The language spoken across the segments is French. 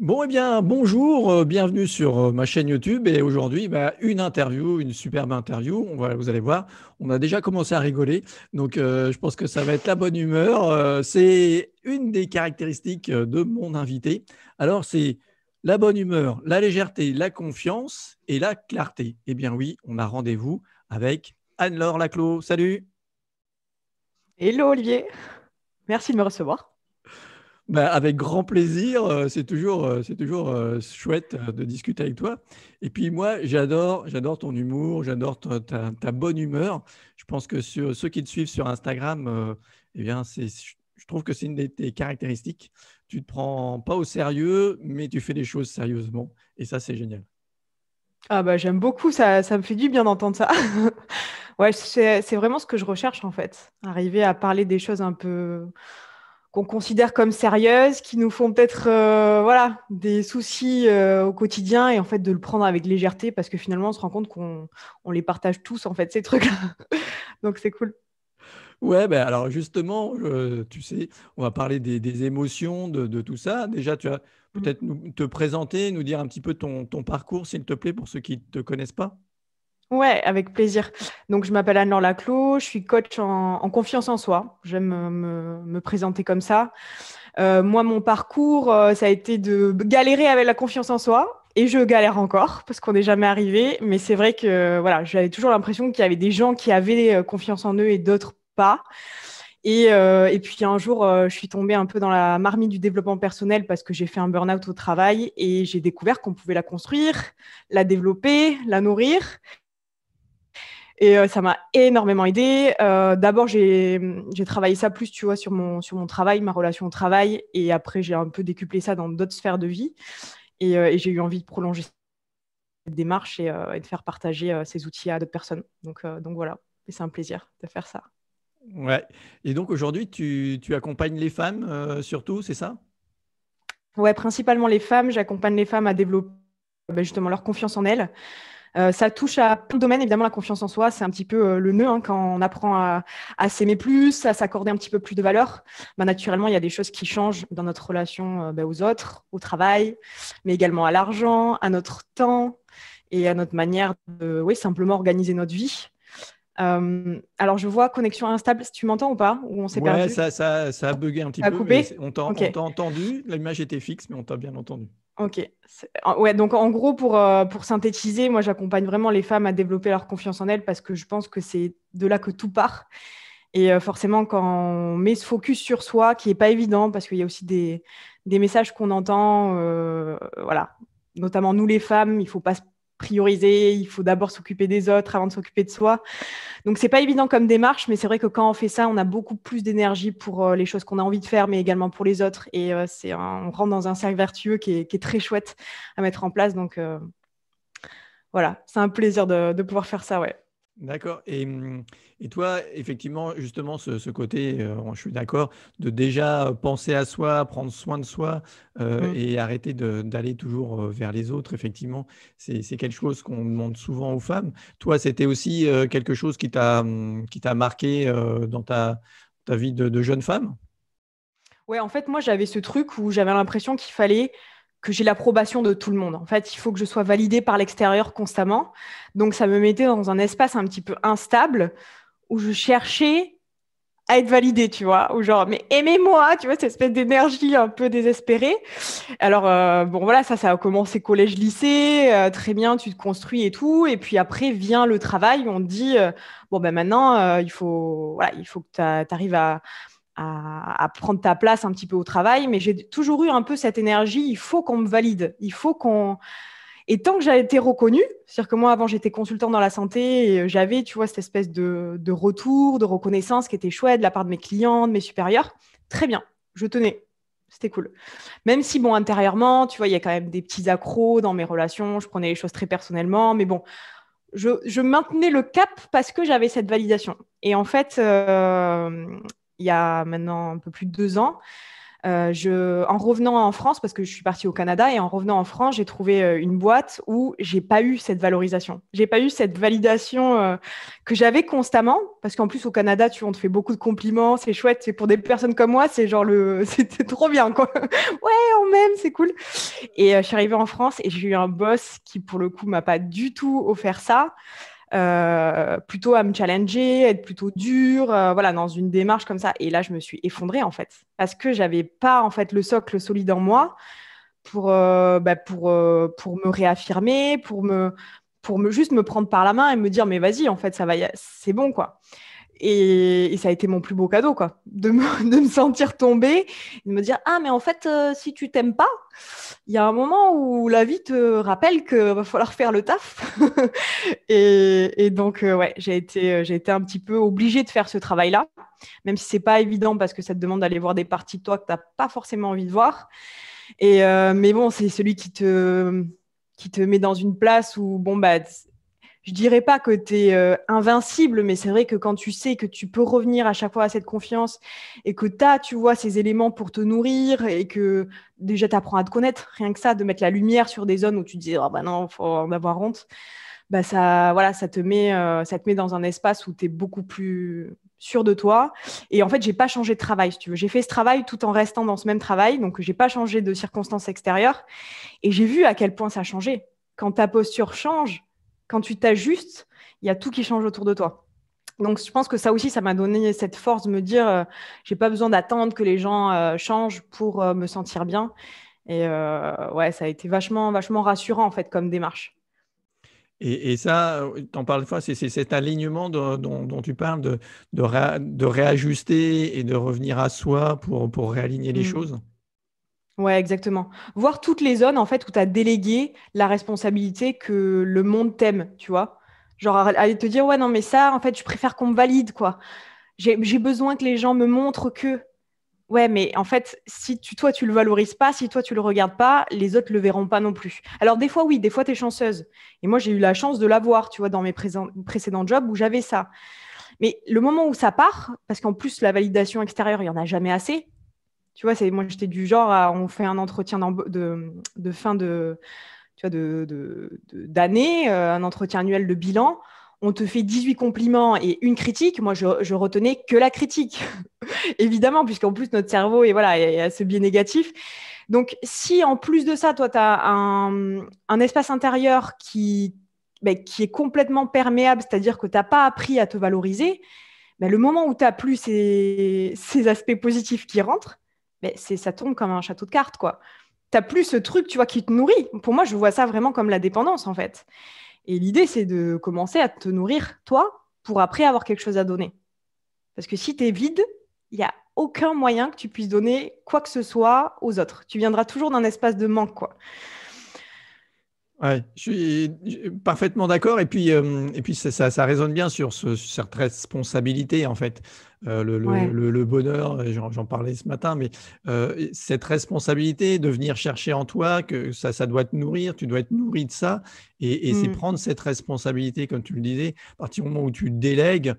Bon, eh bien, bonjour, bienvenue sur ma chaîne YouTube. Et aujourd'hui, une interview, une superbe interview. Vous allez voir, on a déjà commencé à rigoler. Donc, je pense que ça va être la bonne humeur. C'est une des caractéristiques de mon invité. Alors, c'est la bonne humeur, la légèreté, la confiance et la clarté. Eh bien, oui, on a rendez-vous avec Anne-Laure Laclos. Salut! Hello Olivier, merci de me recevoir. Avec grand plaisir, c'est toujours chouette de discuter avec toi. Et puis moi, j'adore ton humour, j'adore ta bonne humeur. Je pense que sur ceux qui te suivent sur Instagram, eh bien, je trouve que c'est une de tes caractéristiques. Tu te prends pas au sérieux, mais tu fais les choses sérieusement. Et ça, c'est génial. Ah bah j'aime beaucoup, ça me fait du bien d'entendre ça. Ouais, c'est vraiment ce que je recherche en fait. Arriver à parler des choses un peu qu'on considère comme sérieuses, qui nous font peut-être voilà, des soucis au quotidien et en fait de le prendre avec légèreté parce que finalement on se rend compte qu'on les partage tous en fait ces trucs-là. Donc c'est cool. Ouais, ben alors justement, tu sais, on va parler des émotions, de tout ça. Déjà, tu vas Mhm. peut-être te présenter, nous dire un petit peu ton parcours, s'il te plaît, pour ceux qui ne te connaissent pas. Ouais, avec plaisir. Donc, je m'appelle Anne-Laure Laclos, je suis coach en confiance en soi. J'aime me présenter comme ça. Moi, mon parcours, ça a été de galérer avec la confiance en soi. Et je galère encore parce qu'on n'est jamais arrivé. Mais c'est vrai que voilà, j'avais toujours l'impression qu'il y avait des gens qui avaient confiance en eux et d'autres pas. Et puis un jour, je suis tombée un peu dans la marmite du développement personnel parce que j'ai fait un burn-out au travail et j'ai découvert qu'on pouvait la construire, la développer, la nourrir. Et ça m'a énormément aidé. D'abord, j'ai travaillé ça plus, tu vois, sur mon travail, ma relation au travail. Et après, j'ai un peu décuplé ça dans d'autres sphères de vie. Et j'ai eu envie de prolonger cette démarche et de faire partager ces outils à d'autres personnes. Donc voilà. Et c'est un plaisir de faire ça. Ouais. Et donc aujourd'hui, tu accompagnes les femmes surtout, c'est ça? Ouais, principalement les femmes. J'accompagne les femmes à développer justement leur confiance en elles. Ça touche à plein de domaines, évidemment, la confiance en soi, c'est un petit peu le nœud hein, quand on apprend à s'aimer plus, à s'accorder un petit peu plus de valeur. Naturellement, il y a des choses qui changent dans notre relation aux autres, au travail, mais également à l'argent, à notre temps et à notre manière de, oui, simplement organiser notre vie. Alors, je vois connexion instable, si tu m'entends ou pas, ou on s'est Ouais, perdu. ça a bugué un petit Ça a peu, mais coupé? on Ok. t'a entendu. L'image était fixe, mais on t'a bien entendu. Ok. Ouais, donc en gros, pour synthétiser, moi j'accompagne vraiment les femmes à développer leur confiance en elles parce que je pense que c'est de là que tout part. Et forcément, quand on met ce focus sur soi, qui n'est pas évident, parce qu'il y a aussi des messages qu'on entend, voilà, notamment nous les femmes, il ne faut pas se prioriser, il faut d'abord s'occuper des autres avant de s'occuper de soi. Donc, c'est pas évident comme démarche, mais c'est vrai que quand on fait ça, on a beaucoup plus d'énergie pour les choses qu'on a envie de faire, mais également pour les autres. Et on rentre dans un cercle vertueux qui est très chouette à mettre en place. Donc, voilà, c'est un plaisir de pouvoir faire ça, ouais. D'accord. Et toi, effectivement, justement, ce côté, je suis d'accord, de déjà penser à soi, prendre soin de soi Mm. et arrêter d'aller toujours vers les autres, effectivement, c'est quelque chose qu'on demande souvent aux femmes. Toi, c'était aussi quelque chose qui t'a marqué dans ta vie de jeune femme? Ouais, en fait, moi, j'avais ce truc où j'avais l'impression qu'il fallait que j'ai l'approbation de tout le monde. En fait, il faut que je sois validée par l'extérieur constamment. Donc, ça me mettait dans un espace un petit peu instable où je cherchais à être validée, tu vois, ou genre, mais aimez-moi, tu vois, cette espèce d'énergie un peu désespérée. Alors, bon, voilà, ça a commencé collège-lycée, très bien, tu te construis et tout. Et puis après vient le travail, on te dit, bon, ben maintenant, voilà, il faut que tu arrives à prendre ta place un petit peu au travail. Mais j'ai toujours eu un peu cette énergie, il faut qu'on me valide, il faut qu'on... Et tant que j'ai été reconnue, c'est-à-dire que moi, avant, j'étais consultante dans la santé et j'avais, tu vois, cette espèce de retour, de reconnaissance qui était chouette de la part de mes clients, de mes supérieurs. Très bien, je tenais. C'était cool. Même si, bon, intérieurement, tu vois, il y a quand même des petits accros dans mes relations. Je prenais les choses très personnellement. Mais bon, je maintenais le cap parce que j'avais cette validation. Et en fait, il y a maintenant un peu plus de 2 ans, En revenant en France, parce que je suis partie au Canada, et en revenant en France, j'ai trouvé une boîte où j'ai pas eu cette valorisation. J'ai pas eu cette validation que j'avais constamment, parce qu'en plus au Canada, on te fait beaucoup de compliments, c'est chouette, c'est pour des personnes comme moi, c'est genre c'était trop bien, quoi. Ouais, on m'aime, c'est cool. Et je suis arrivée en France et j'ai eu un boss qui, pour le coup, m'a pas du tout offert ça. Plutôt à me challenger, être plutôt dur, voilà, dans une démarche comme ça. Et là, je me suis effondrée, en fait, parce que j'avais pas, en fait, le socle solide en moi pour me réaffirmer, juste me prendre par la main et me dire, mais vas-y, en fait, ça va, c'est bon, quoi. Et ça a été mon plus beau cadeau, quoi, de me sentir tomber, de me dire, ah, mais en fait, si tu t'aimes pas, il y a un moment où la vie te rappelle qu'il va falloir faire le taf. Et donc, ouais, j'ai été un petit peu obligée de faire ce travail-là, même si c'est pas évident parce que ça te demande d'aller voir des parties de toi que tu n'as pas forcément envie de voir. Mais bon, c'est celui qui te met dans une place où, bon, bah, je dirais pas que tu es invincible, mais c'est vrai que quand tu sais que tu peux revenir à chaque fois à cette confiance et que tu vois, ces éléments pour te nourrir et que déjà tu apprends à te connaître, rien que ça, de mettre la lumière sur des zones où tu te dis, oh, bah non, faut en avoir honte, bah ça, voilà, ça te met dans un espace où tu es beaucoup plus sûr de toi. Et en fait, j'ai pas changé de travail, si tu veux. J'ai fait ce travail tout en restant dans ce même travail, donc j'ai pas changé de circonstances extérieures. Et j'ai vu à quel point ça a changé. Quand ta posture change, quand tu t'ajustes, il y a tout qui change autour de toi. Donc, je pense que ça aussi, ça m'a donné cette force de me dire, j'ai pas besoin d'attendre que les gens changent pour me sentir bien. Et ouais, ça a été vachement, vachement rassurant en fait comme démarche. Et ça, tu en parles une fois, c'est cet alignement dont tu parles, de réajuster et de revenir à soi pour réaligner les Mm. choses. Ouais, exactement. Voir toutes les zones en fait où tu as délégué la responsabilité que le monde t'aime, tu vois. Genre aller te dire, ouais, non, mais ça, en fait, je préfère qu'on me valide, quoi. J'ai besoin que les gens me montrent que. Ouais, mais en fait, si toi, tu le valorises pas, si toi, tu le regardes pas, les autres le verront pas non plus. Alors, des fois, oui, des fois, tu es chanceuse. Et moi, j'ai eu la chance de l'avoir, tu vois, dans mes précédents jobs où j'avais ça. Mais le moment où ça part, parce qu'en plus, la validation extérieure, il y en a jamais assez. Tu vois, moi, j'étais du genre on fait un entretien de fin tu vois, d'année, un entretien annuel de bilan. On te fait 18 compliments et une critique. Moi, je retenais que la critique. Évidemment, puisqu'en plus, notre cerveau est à ce biais négatif. Donc, si en plus de ça, toi, tu as un espace intérieur qui est complètement perméable, c'est-à-dire que tu n'as pas appris à te valoriser, le moment où tu n'as plus ces aspects positifs qui rentrent, ça tombe comme un château de cartes, quoi. Tu n'as plus ce truc, tu vois, qui te nourrit. Pour moi, je vois ça vraiment comme la dépendance, en fait. Et l'idée, c'est de commencer à te nourrir, toi, pour après avoir quelque chose à donner. Parce que si tu es vide, il n'y a aucun moyen que tu puisses donner quoi que ce soit aux autres. Tu viendras toujours d'un espace de manque, quoi. Ouais, je suis parfaitement d'accord. Et puis ça résonne bien sur cette responsabilité, en fait. Ouais. Le bonheur, j'en parlais ce matin, mais cette responsabilité de venir chercher en toi, que ça doit te nourrir, tu dois être nourri de ça. Et c'est Mm. prendre cette responsabilité, comme tu le disais, à partir du moment où tu délègues,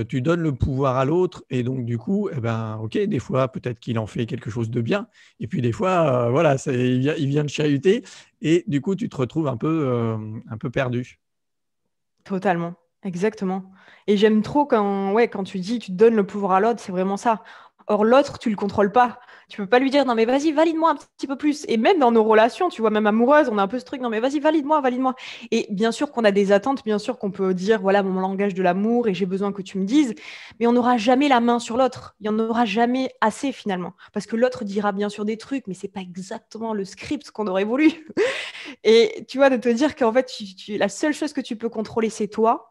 tu donnes le pouvoir à l'autre. Et donc, du coup, eh ben, OK, des fois, peut-être qu'il en fait quelque chose de bien. Et puis, des fois, voilà, il vient de chahuter. Et du coup, tu te retrouves un peu perdu. Totalement, exactement. Et j'aime trop quand tu dis tu donnes le pouvoir à l'autre, c'est vraiment ça. Or, l'autre, tu le contrôles pas. Tu peux pas lui dire non, mais vas-y, valide-moi un petit peu plus. Et même dans nos relations, tu vois, même amoureuses, on a un peu ce truc non, mais vas-y, valide-moi, valide-moi. Et bien sûr qu'on a des attentes, bien sûr qu'on peut dire voilà mon langage de l'amour et j'ai besoin que tu me dises, mais on n'aura jamais la main sur l'autre. Il n'y en aura jamais assez finalement. Parce que l'autre dira bien sûr des trucs, mais c'est pas exactement le script qu'on aurait voulu. Et tu vois, de te dire qu'en fait, la seule chose que tu peux contrôler, c'est toi.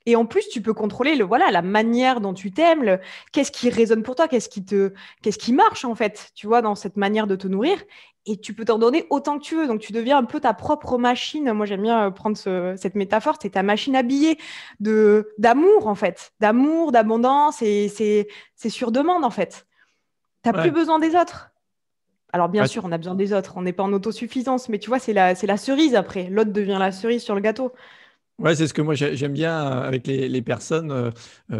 Et en plus, tu peux contrôler la manière dont tu t'aimes, qu'est-ce qui résonne pour toi, qu'est-ce qui marche en fait, tu vois, dans cette manière de te nourrir. Et tu peux t'en donner autant que tu veux. Donc, tu deviens un peu ta propre machine. Moi, j'aime bien prendre cette métaphore. C'est ta machine à billets d'amour, en fait. D'amour, d'abondance. Et c'est sur demande, en fait. Tu n'as plus Ouais. besoin des autres. Alors, bien Ouais, sûr, on a besoin des autres. On n'est pas en autosuffisance. Mais tu vois, c'est la cerise après. L'autre devient la cerise sur le gâteau. Ouais, c'est ce que moi j'aime bien avec les personnes,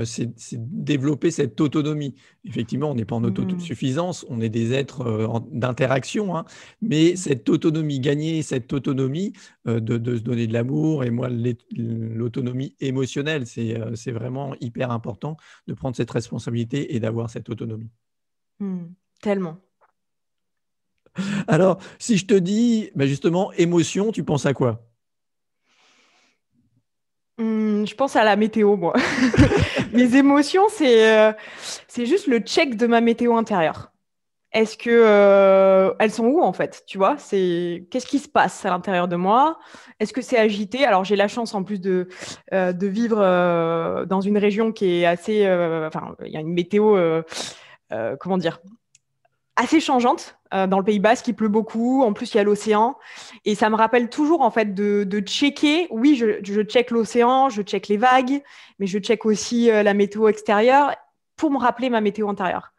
c'est développer cette autonomie. Effectivement, on n'est pas en Mm. autosuffisance, on est des êtres d'interaction, hein, mais cette autonomie, gagner cette autonomie, de se donner de l'amour, et moi, l'autonomie émotionnelle, c'est vraiment hyper important de prendre cette responsabilité et d'avoir cette autonomie. Mm. Tellement. Alors, si je te dis, ben justement, émotion, tu penses à quoi? Je pense à la météo, moi. Mes émotions, c'est juste le check de ma météo intérieure. Est-ce que elles sont où en fait? Tu vois, c'est qu'est-ce qui se passe à l'intérieur de moi? Est-ce que c'est agité? Alors j'ai la chance en plus de vivre dans une région qui est assez, enfin il y a une météo, comment dire, assez changeante. Dans le Pays Basque, il pleut beaucoup. En plus, il y a l'océan. Et ça me rappelle toujours, en fait, de checker. Oui, je check l'océan, je check les vagues, mais je check aussi la météo extérieure pour me rappeler ma météo intérieure.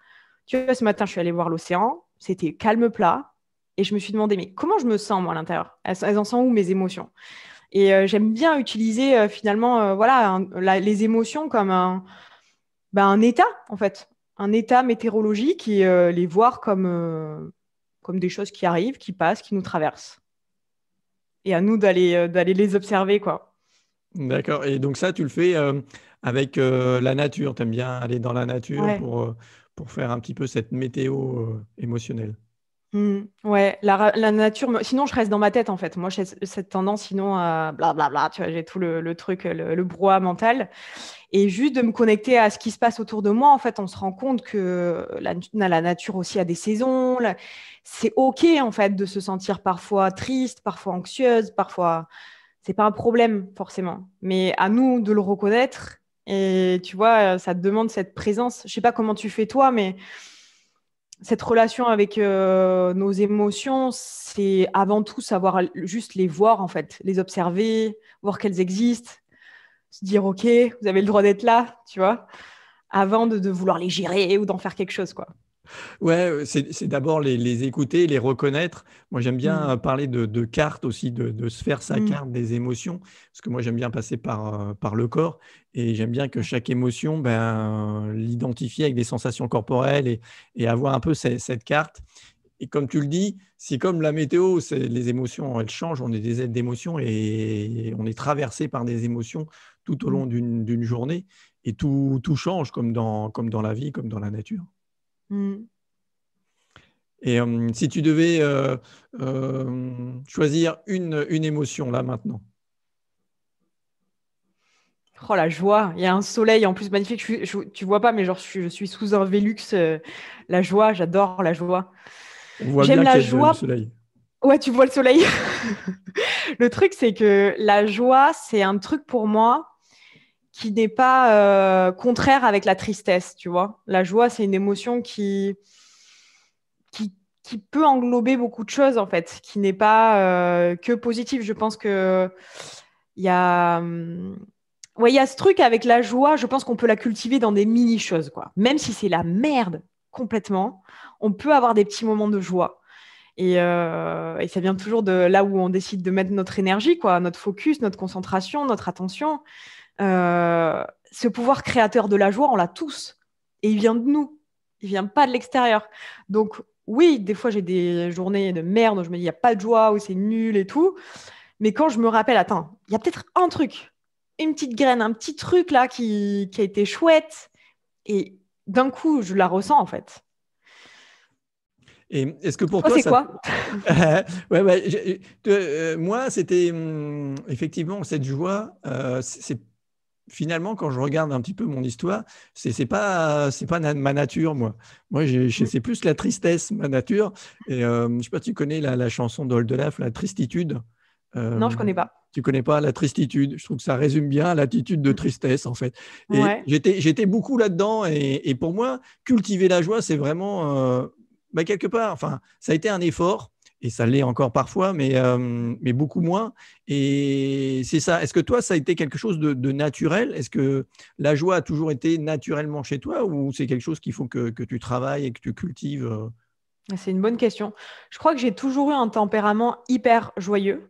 Tu vois, ce matin, je suis allée voir l'océan. C'était calme plat. Et je me suis demandé, mais comment je me sens, moi, à l'intérieur? Elles en sont où, mes émotions? Et j'aime bien utiliser, finalement, voilà, les émotions comme un état, en fait, un état météorologique et les voir comme des choses qui arrivent, qui passent, qui nous traversent. Et à nous d'aller les observer, quoi. D'accord. Et donc ça, tu le fais avec la nature. Tu aimes bien aller dans la nature Ouais. pour faire un petit peu cette météo émotionnelle. Ouais, la nature. Sinon, je reste dans ma tête, en fait. Moi, j'ai cette tendance, sinon, à blablabla. Tu vois, j'ai tout le truc, le brouhaha mental. Et juste de me connecter à ce qui se passe autour de moi, en fait, on se rend compte que la nature aussi a des saisons. C'est OK, en fait, de se sentir parfois triste, parfois anxieuse, parfois. C'est pas un problème, forcément. Mais à nous de le reconnaître. Et tu vois, ça te demande cette présence. Je sais pas comment tu fais toi, mais cette relation avec nos émotions, c'est avant tout savoir juste les voir, en fait, les observer, voir qu'elles existent, se dire, OK, vous avez le droit d'être là, tu vois, avant de vouloir les gérer ou d'en faire quelque chose, quoi. Ouais, c'est d'abord les écouter, les reconnaître. Moi, j'aime bien Mm. parler de cartes aussi, de se faire sa Mm. carte des émotions, parce que moi, j'aime bien passer par le corps, et j'aime bien que chaque émotion, ben, l'identifier avec des sensations corporelles, et avoir un peu cette carte. Et comme tu le dis, c'est comme la météo, les émotions, elles changent, on est des êtres d'émotions, et on est traversé par des émotions tout au Mm. long d'une journée, et tout change comme dans la vie, comme dans la nature. Mm. Et si tu devais choisir une émotion là maintenant. Oh, la joie, il y a un soleil en plus magnifique. Tu vois pas, mais genre, je suis sous un Velux. La joie, j'adore la joie. On voit J'aime bien la qu'il y a du joie. soleil. Ouais, tu vois le soleil. Le truc, c'est que la joie, c'est un truc pour moi qui n'est pas contraire avec la tristesse, tu vois. La joie, c'est une émotion qui peut englober beaucoup de choses, en fait, qui n'est pas que positive. Je pense que il y a, ouais, il y a ce truc avec la joie, je pense qu'on peut la cultiver dans des mini-choses, quoi. Même si c'est la merde complètement, on peut avoir des petits moments de joie. Et ça vient toujours de là où on décide de mettre notre énergie, quoi, notre focus, notre concentration, notre attention. Ce pouvoir créateur de la joie, on l'a tous. Et il vient de nous. Il vient pas de l'extérieur. Donc, oui, des fois, j'ai des journées de merde où je me dis, il n'y a pas de joie, où c'est nul et tout. Mais quand je me rappelle, attends, il y a peut-être un truc, une petite graine, un petit truc là qui a été chouette. Et d'un coup, je la ressens, en fait. Et est-ce que pour Toi, toi, c'est ça... quoi? Ouais, ouais, moi, c'était effectivement cette joie. C'est finalement, quand je regarde un petit peu mon histoire, c'est pas ma nature, moi. Moi, c'est plus la tristesse, ma nature. Et je sais pas, tu connais la chanson d'Oldelaf, La Tristitude. Non, Euh, je connais pas. Tu connais pas la tristitude. Je trouve que ça résume bien l'attitude de tristesse, en fait. Et Ouais. j'étais beaucoup là-dedans. Et pour moi, cultiver la joie, c'est vraiment, bah, quelque part, enfin, ça a été un effort. Et ça l'est encore parfois, mais beaucoup moins. Et c'est ça. Est-ce que toi, ça a été quelque chose de naturel? Est-ce que la joie a toujours été naturellement chez toi, ou c'est quelque chose qu'il faut que tu travailles et que tu cultives C'est une bonne question. Je crois que j'ai toujours eu un tempérament hyper joyeux,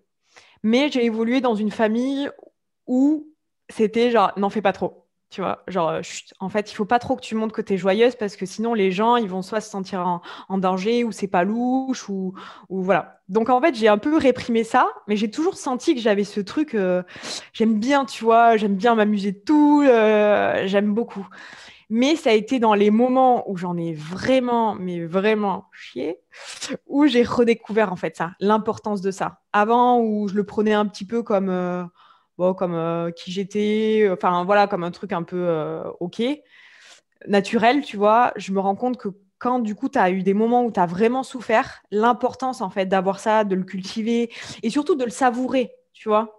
mais j'ai évolué dans une famille ou c'était genre, n'en fais pas trop. Tu vois, genre, chut, en fait, il faut pas trop que tu montres que tu es joyeuse parce que sinon, les gens, ils vont soit se sentir en danger ou c'est pas louche ou voilà. Donc, en fait, j'ai un peu réprimé ça, mais j'ai toujours senti que j'avais ce truc, j'aime bien, tu vois, j'aime bien m'amuser de tout, j'aime beaucoup. Mais ça a été dans les moments où j'en ai vraiment, mais vraiment chié, où j'ai redécouvert en fait ça, l'importance de ça. Avant, où je le prenais un petit peu comme, bon, comme qui j'étais, enfin voilà, comme un truc un peu OK, naturel, tu vois, je me rends compte que quand du coup tu as eu des moments où tu as vraiment souffert, l'importance en fait d'avoir ça, de le cultiver et surtout de le savourer, tu vois.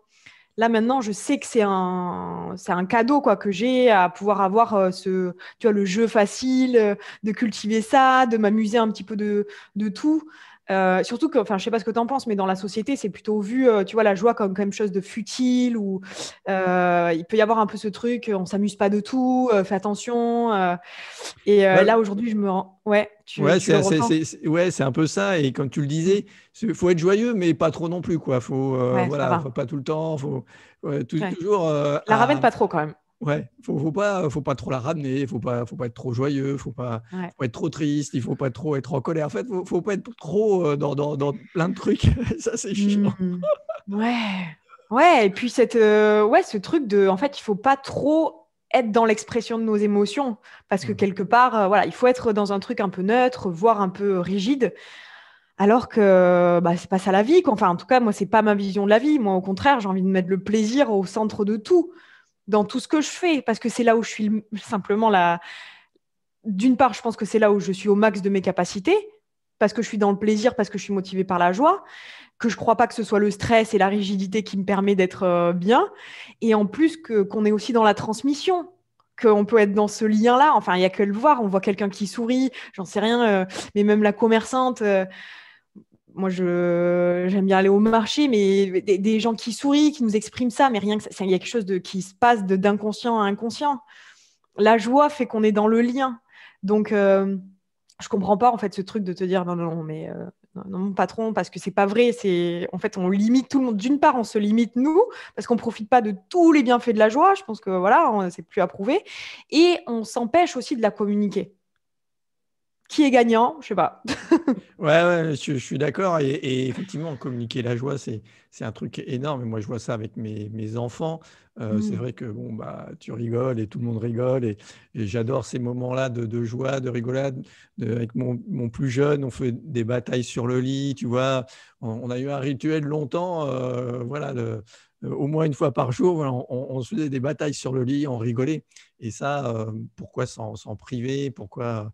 Là maintenant, je sais que c'est un cadeau quoi que j'ai à pouvoir avoir tu vois, le jeu facile, de cultiver ça, de m'amuser un petit peu de tout. Surtout que, enfin, je sais pas ce que tu en penses, mais dans la société, c'est plutôt vu, tu vois, la joie comme quelque chose de futile ou il peut y avoir un peu ce truc, on s'amuse pas de tout, fais attention. Et Ouais, là aujourd'hui, je me rends, ouais, tu, ouais, tu le ressens. ouais, c'est un peu ça. Et comme tu le Mm. disais, il faut être joyeux, mais pas trop non plus, quoi. Ouais, ça Voilà, faut va. pas tout le temps. Faut ouais, Ouais. toujours La ramène pas trop quand même. ouais. Faut pas trop la ramener. Faut pas être trop joyeux. Ouais. Faut pas être trop triste. Il faut pas trop être en colère. En fait, faut pas être trop dans plein de trucs. Ça, c'est chiant. Hmm. Ouais. Ouais, et puis ouais, ce truc de, en fait, il faut pas trop être dans l'expression de nos émotions, parce que quelque part, voilà, il faut être dans un truc un peu neutre, voire un peu rigide, alors que bah, c'est pas ça la vie, quoi. Enfin, en tout cas, moi, c'est pas ma vision de la vie. Moi, au contraire, j'ai envie de mettre le plaisir au centre de tout, dans tout ce que je fais, parce que c'est là où je suis simplement là. D'une part, je pense que c'est là où je suis au max de mes capacités, parce que je suis dans le plaisir, parce que je suis motivée par la joie, que je crois pas que ce soit le stress et la rigidité qui me permet d'être bien, et en plus qu'on est aussi dans la transmission, qu'on peut être dans ce lien-là. Enfin, il y a que le voir. On voit quelqu'un qui sourit, j'en sais rien, mais même la commerçante. Moi, j'aime bien aller au marché, mais des gens qui sourient, qui nous expriment ça, mais rien que ça, il y a quelque chose qui se passe d'inconscient à inconscient. La joie fait qu'on est dans le lien. Donc, je comprends pas en fait ce truc de te dire non, non, non, mais non, non, mon patron, parce que c'est pas vrai. C'est en fait, on limite tout le monde. D'une part, on se limite nous parce qu'on profite pas de tous les bienfaits de la joie. Je pense que voilà, c'est plus approuvé. Et on s'empêche aussi de la communiquer. Qui est gagnant? Je sais pas. Ouais, ouais, je suis d'accord. Et effectivement, communiquer la joie, c'est un truc énorme. Et moi, je vois ça avec mes enfants. C'est Mm. vrai que bon, bah, tu rigoles et tout le monde rigole. Et j'adore ces moments-là de joie, de rigolade. Avec mon plus jeune, on fait des batailles sur le lit. Tu vois, on a eu un rituel longtemps. Voilà, au moins une fois par jour, voilà, on se faisait des batailles sur le lit, on rigolait. Et ça, pourquoi s'en priver? Pourquoi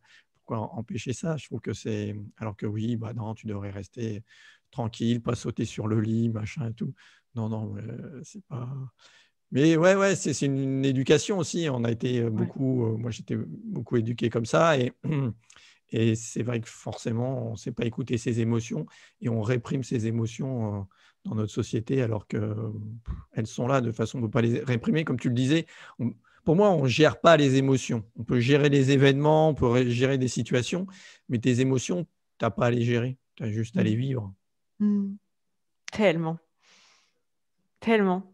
empêcher ça? Je trouve que c'est. Alors que oui, bah non, tu devrais rester tranquille, pas sauter sur le lit, machin et tout. Non, non, c'est pas. Mais ouais, ouais, c'est une éducation aussi. On a été Ouais. beaucoup. Moi, j'étais beaucoup éduqué comme ça. Et c'est vrai que forcément, on ne sait pas écouter ses émotions et on réprime ses émotions dans notre société alors qu'elles sont là de façon de ne pas les réprimer. Comme tu le disais, pour moi, on ne gère pas les émotions. On peut gérer les événements, on peut gérer des situations, mais tes émotions, tu n'as pas à les gérer. Tu as juste à les Mm. vivre. Mm. Tellement, tellement.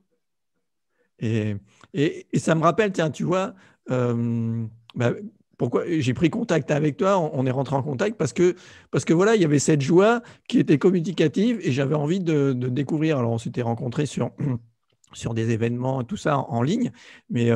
Et, et ça me rappelle, tiens, tu vois, bah, pourquoi j'ai pris contact avec toi, on est rentré en contact parce que voilà, il y avait cette joie qui était communicative et j'avais envie de découvrir. Alors, on s'était rencontrés sur des événements et tout ça en ligne, mais,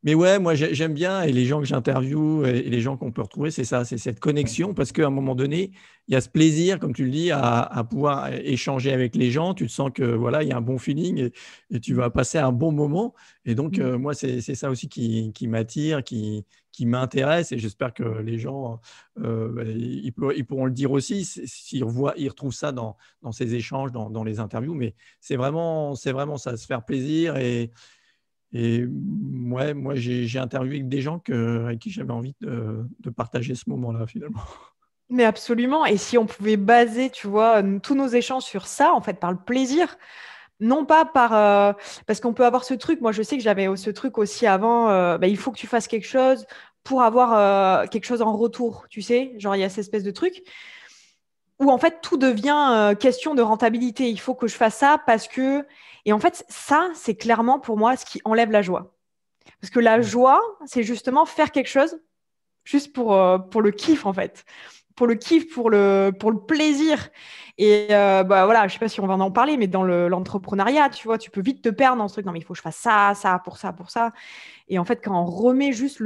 mais ouais, moi j'aime bien et les gens que j'interviewe et les gens qu'on peut retrouver, c'est ça, c'est cette connexion parce qu'à un moment donné, il y a ce plaisir, comme tu le dis, à pouvoir échanger avec les gens. Tu te sens que voilà, il y a un bon feeling et tu vas passer un bon moment. Et donc Mm. moi, c'est ça aussi qui m'attire, qui m'intéresse et j'espère que les gens, bah, ils pourront le dire aussi ils retrouvent ça dans ces échanges, dans les interviews. Mais c'est vraiment ça, se faire plaisir et ouais, moi, j'ai interviewé avec des gens avec qui j'avais envie de partager ce moment-là, finalement. Mais absolument. Et si on pouvait baser, tu vois, tous nos échanges sur ça, en fait, par le plaisir, non pas parce qu'on peut avoir ce truc. Moi, je sais que j'avais ce truc aussi avant. Bah, il faut que tu fasses quelque chose pour avoir quelque chose en retour, tu sais. Genre, il y a cette espèce de truc où en fait tout devient question de rentabilité. Il faut que je fasse ça parce que… Et en fait, ça, c'est clairement pour moi ce qui enlève la joie. Parce que la joie, c'est justement faire quelque chose juste pour le kiff, en fait. Pour le kiff, pour le plaisir. Et voilà, je sais pas si on va en parler, mais dans l'entrepreneuriat, tu vois, tu peux vite te perdre dans ce truc. Non, mais il faut que je fasse ça, ça, pour ça, pour ça. Et en fait, quand on remet juste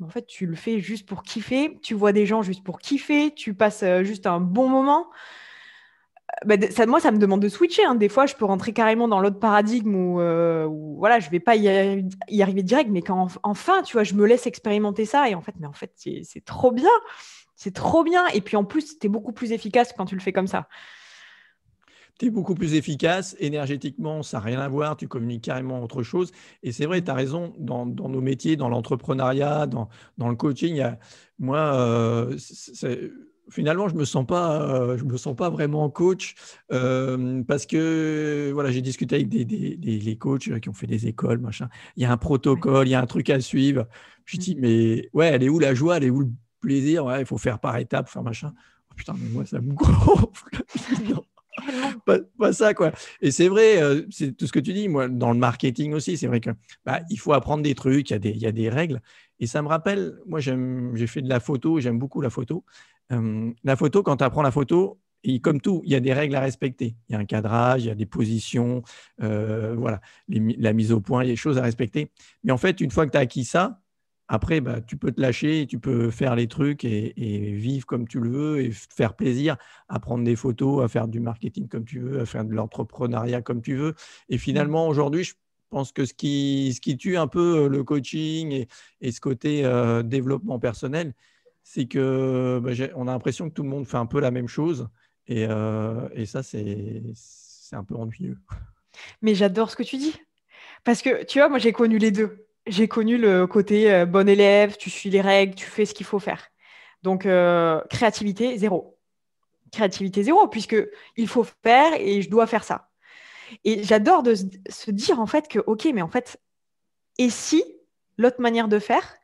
en fait, tu le fais juste pour kiffer, tu vois des gens juste pour kiffer, tu passes juste un bon moment. Moi, ça me demande de switcher, hein. Des fois, je peux rentrer carrément dans l'autre paradigme où voilà, je vais pas y arriver direct, mais quand enfin, tu vois, je me laisse expérimenter ça et en fait, c'est trop bien. C'est trop bien. Et puis en plus, tu es beaucoup plus efficace quand tu le fais comme ça. Tu es beaucoup plus efficace. Énergétiquement, ça n'a rien à voir. Tu communiques carrément autre chose. Et c'est vrai, tu as raison, dans nos métiers, dans l'entrepreneuriat, dans le coaching, moi, finalement, je me sens pas vraiment coach parce que voilà, j'ai discuté avec les coachs qui ont fait des écoles, machin. Il y a un protocole, il y a un truc à suivre. Je dis, mais ouais, elle est où la joie, elle est où le plaisir? Ouais, il faut faire par étapes, faire machin. Oh, putain, mais moi, ça me gonfle. Pas ça, quoi. Et c'est vrai, c'est tout ce que tu dis. Moi, dans le marketing aussi, c'est vrai que il faut apprendre des trucs, il y a des règles. Et ça me rappelle, moi, j'ai fait de la photo, j'aime beaucoup la photo. La photo, quand tu apprends la photo, et comme tout, il y a des règles à respecter. Il y a un cadrage, il y a des positions, voilà, la mise au point, il y a des choses à respecter. Mais en fait, une fois que tu as acquis ça, après, tu peux te lâcher, tu peux faire les trucs et vivre comme tu le veux et faire plaisir à prendre des photos, à faire du marketing comme tu veux, à faire de l'entrepreneuriat comme tu veux. Et finalement, aujourd'hui, je pense que ce qui tue un peu le coaching et ce côté développement personnel, c'est que on a l'impression que tout le monde fait un peu la même chose. Et ça, c'est un peu ennuyeux. Mais j'adore ce que tu dis. Parce que, tu vois, moi, j'ai connu les deux. J'ai connu le côté bon élève, tu suis les règles, tu fais ce qu'il faut faire. Donc, créativité, zéro. Créativité, zéro, puisque il faut faire et je dois faire ça. Et j'adore de se dire, en fait, que, OK, mais en fait, et si l'autre manière de faire,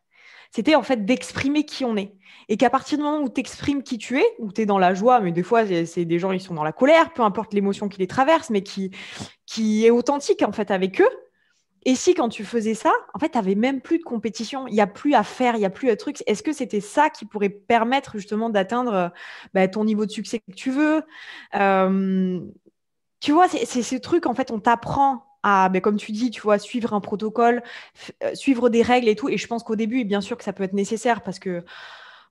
c'était en fait d'exprimer qui on est. Et qu'à partir du moment où tu exprimes qui tu es, où tu es dans la joie, mais des fois, c'est des gens, ils sont dans la colère, peu importe l'émotion qui les traverse, mais qui est authentique, en fait, avec eux. Et si, quand tu faisais ça, en fait, tu n'avais même plus de compétition, il n'y a plus à faire, il n'y a plus de trucs. Est-ce que c'était ça qui pourrait permettre justement d'atteindre ton niveau de succès que tu veux Tu vois, c'est ce truc, en fait, on t'apprend à, comme tu dis, tu vois, suivre un protocole, suivre des règles et tout. Et je pense qu'au début, bien sûr que ça peut être nécessaire parce que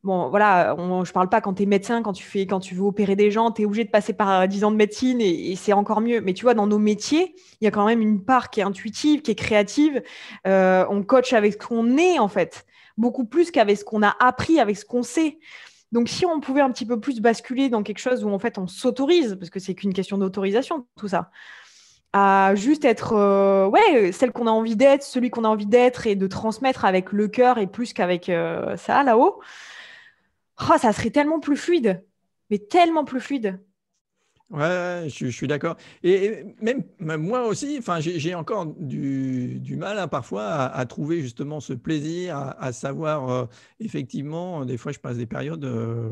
bon, voilà, je parle pas quand tu es médecin, quand tu veux opérer des gens, tu es obligé de passer par 10 ans de médecine et c'est encore mieux. Mais tu vois, dans nos métiers, il y a quand même une part qui est intuitive, qui est créative. On coach avec ce qu'on est, en fait, beaucoup plus qu'avec ce qu'on a appris, avec ce qu'on sait. Donc, si on pouvait un petit peu plus basculer dans quelque chose où, en fait, on s'autorise, parce que c'est qu'une question d'autorisation, tout ça, à juste être celle qu'on a envie d'être, celui qu'on a envie d'être et de transmettre avec le cœur et plus qu'avec ça là-haut. Oh, ça serait tellement plus fluide, mais tellement plus fluide. Ouais, je suis d'accord. Et même moi aussi, enfin, j'ai encore du mal hein, parfois à trouver justement ce plaisir, à savoir effectivement, des fois je passe des périodes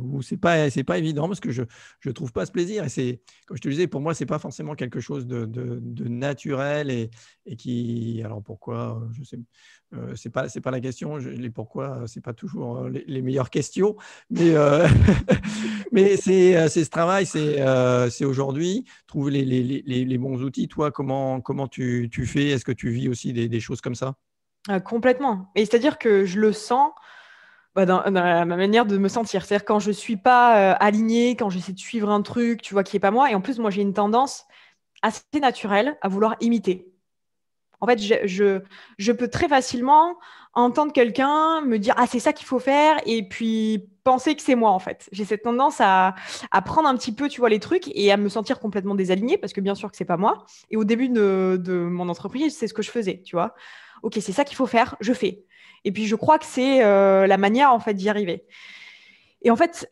où c'est pas évident parce que je trouve pas ce plaisir. Et c'est, comme je te disais, pour moi, c'est pas forcément quelque chose de naturel et qui, alors pourquoi, je sais, c'est pas la question. Les pourquoi, c'est pas toujours les meilleures questions, mais mais c'est ce travail, c'est aujourd'hui, trouver les bons outils. Toi, comment tu fais? Est-ce que tu vis aussi des choses comme ça? Complètement. Et c'est-à-dire que je le sens dans ma manière de me sentir. C'est-à-dire quand je ne suis pas alignée, quand j'essaie de suivre un truc, tu vois, qui n'est pas moi. Et en plus, moi, j'ai une tendance assez naturelle à vouloir imiter. En fait, je peux très facilement entendre quelqu'un me dire « Ah, c'est ça qu'il faut faire » et puis penser que c'est moi, en fait. J'ai cette tendance à prendre un petit peu, tu vois, les trucs et à me sentir complètement désalignée parce que bien sûr que c'est pas moi. Et au début de mon entreprise, c'est ce que je faisais, tu vois. Ok, c'est ça qu'il faut faire, je fais. Et puis, je crois que c'est la manière, en fait, d'y arriver. Et en fait,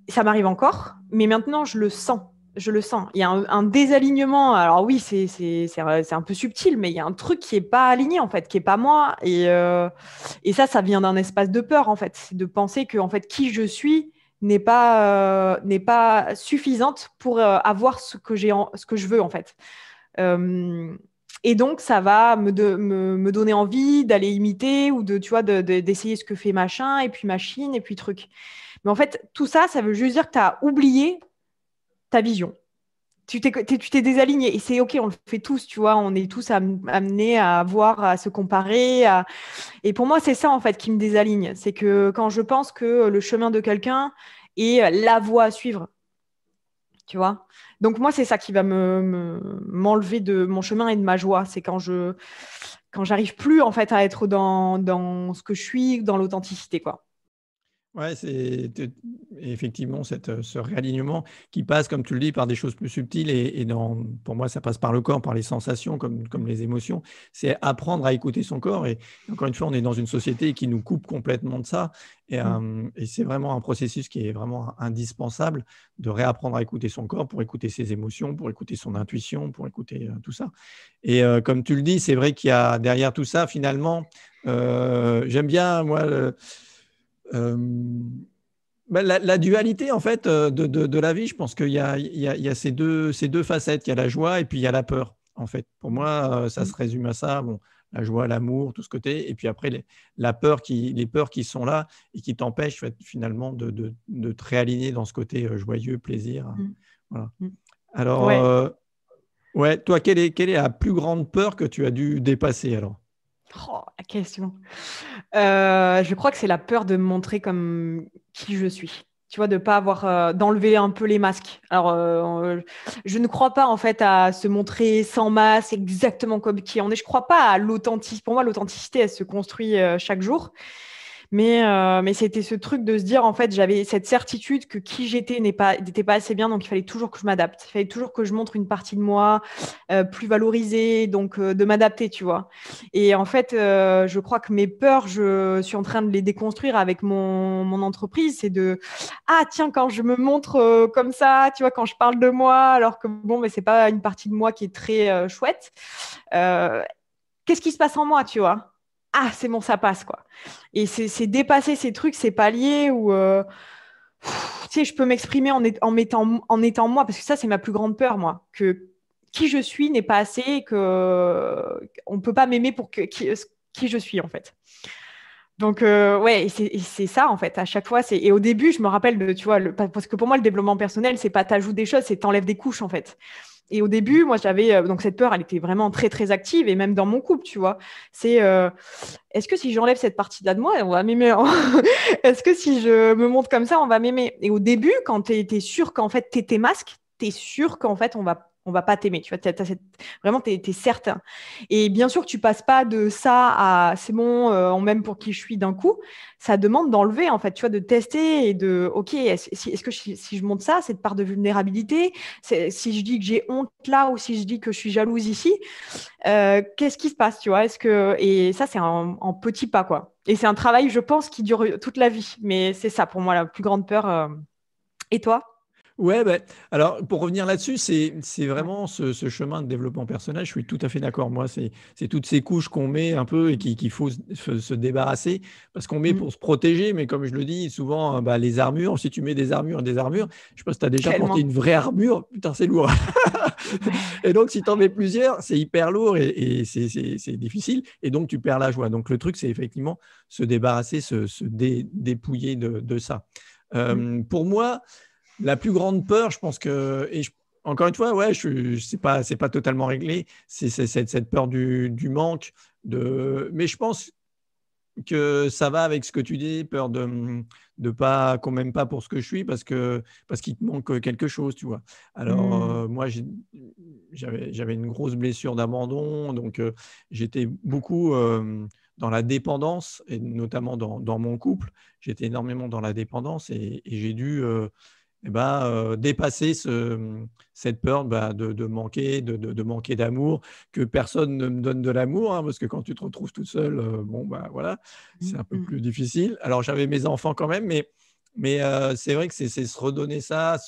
ça m'arrive encore, mais maintenant, je le sens. Je le sens. Il y a un désalignement. Alors oui, c'est un peu subtil, mais il y a un truc qui n'est pas aligné, en fait, qui n'est pas moi. Et ça vient d'un espace de peur, en fait. C'est de penser que, en fait, qui je suis n'est pas suffisante pour avoir ce que ce que je veux en fait. Euh, et donc, ça va me donner envie d'aller imiter ou tu vois, d'essayer ce que fait machin, et puis machine, et puis truc. Mais en fait, tout ça, ça veut juste dire que tu as oublié ta vision. Tu t'es désaligné. Et c'est OK, on le fait tous, tu vois. On est tous amenés à voir, à se comparer. Et pour moi, c'est ça, en fait, qui me désaligne. C'est que quand je pense que le chemin de quelqu'un est la voie à suivre, tu vois. Donc moi, c'est ça qui va m'enlever de mon chemin et de ma joie. C'est quand j'arrive plus en fait à être dans ce que je suis, dans l'authenticité, quoi. Ouais, effectivement ce réalignement qui passe, comme tu le dis, par des choses plus subtiles pour moi, ça passe par le corps, par les sensations, comme les émotions. C'est apprendre à écouter son corps. Et encore une fois, on est dans une société qui nous coupe complètement de ça. Et c'est vraiment un processus qui est vraiment indispensable de réapprendre à écouter son corps pour écouter ses émotions, pour écouter son intuition, pour écouter tout ça. Et comme tu le dis, c'est vrai qu'il y a derrière tout ça, finalement, j'aime bien, moi, la dualité en fait de la vie. Je pense qu'il y a ces deux facettes. Il y a la joie et puis il y a la peur. En fait, pour moi, ça se résume à ça. Bon, la joie, l'amour, tout ce côté, et puis après les peurs qui sont là et qui t'empêchent finalement de te réaligner dans ce côté joyeux, plaisir. Voilà. Alors, Ouais. ouais, toi, quelle est la plus grande peur que tu as dû dépasser alors? Oh, la question. Je crois que c'est la peur de me montrer comme qui je suis. Tu vois, de pas avoir, d'enlever un peu les masques. Alors, je ne crois pas en fait à se montrer sans masque, exactement comme qui on est. Je crois pas à l'authenticité. Pour moi, l'authenticité, elle se construit chaque jour. Mais c'était ce truc de se dire, en fait, j'avais cette certitude que qui j'étais n'était pas assez bien, donc il fallait toujours que je m'adapte. Il fallait toujours que je montre une partie de moi plus valorisée, donc de m'adapter, tu vois. Et en fait, je crois que mes peurs, je suis en train de les déconstruire avec mon entreprise. C'est ah tiens, quand je me montre comme ça, tu vois, quand je parle de moi, alors que bon, mais c'est pas une partie de moi qui est très chouette. Euh, Qu'est-ce qui se passe en moi, tu vois? Ah, c'est bon, ça passe, quoi. Et c'est dépasser ces trucs, ces paliers où, tu sais, je peux m'exprimer en étant moi, parce que ça, c'est ma plus grande peur, moi, que qui je suis n'est pas assez, et que on peut pas m'aimer pour qui je suis, en fait. Donc, ouais, et c'est ça, en fait, à chaque fois. Et au début, je me rappelle tu vois, parce que pour moi, le développement personnel, c'est pas t'ajoutes des choses, c'est t'enlèves des couches, en fait. Et au début, moi, j'avais donc cette peur, elle était vraiment très, très active, et même dans mon couple, tu vois. C'est est-ce que si j'enlève cette partie-là de moi, on va m'aimer, hein. Est-ce que si je me montre comme ça, on va m'aimer? Et au début, quand tu es sûr qu'en fait, tu es tes masques, tu es sûr qu'en fait, on va pas t'aimer. Tu vois, vraiment, tu es certain. Et bien sûr que tu passes pas de ça à c'est bon, on m'aime pour qui je suis d'un coup. Ça demande d'enlever, en fait, tu vois, de tester et de, OK, est-ce que si je montre ça, cette part de vulnérabilité, si je dis que j'ai honte là ou si je dis que je suis jalouse ici, qu'est-ce qui se passe, tu vois? Et ça, c'est en petits pas, quoi. Et c'est un travail, je pense, qui dure toute la vie. Mais c'est ça, pour moi, la plus grande peur. Et toi? Ouais, ben, alors pour revenir là-dessus, c'est Ouais. vraiment ce chemin de développement personnel. Je suis tout à fait d'accord. Moi, c'est toutes ces couches qu'on met un peu et qu'il faut se débarrasser parce qu'on met Mm. pour se protéger. Mais comme je le dis souvent, bah, les armures, si tu mets des armures, je ne sais pas si tu as déjà porté Tellement. une vraie armure, putain, c'est lourd. Ouais. Et donc, si tu en mets plusieurs, c'est hyper lourd et c'est difficile. Et donc, tu perds la joie. Donc, le truc, c'est effectivement se débarrasser, se dépouiller de ça. Mm. Pour moi, la plus grande peur, je pense que, encore une fois, ouais, c'est pas totalement réglé, c'est cette peur du manque, mais je pense que ça va avec ce que tu dis, peur de pas qu'on m'aime pas pour ce que je suis parce qu'il te manque quelque chose, tu vois. Alors Mm. moi j'avais une grosse blessure d'abandon, donc j'étais beaucoup dans la dépendance et notamment dans mon couple, j'étais énormément dans la dépendance et j'ai dû dépasser cette peur de manquer, de manquer d'amour, que personne ne me donne de l'amour, hein, parce que quand tu te retrouves tout seul, bon, bah, voilà, c'est un peu Mm. plus difficile. Alors, j'avais mes enfants quand même, mais c'est vrai que c'est se redonner ça,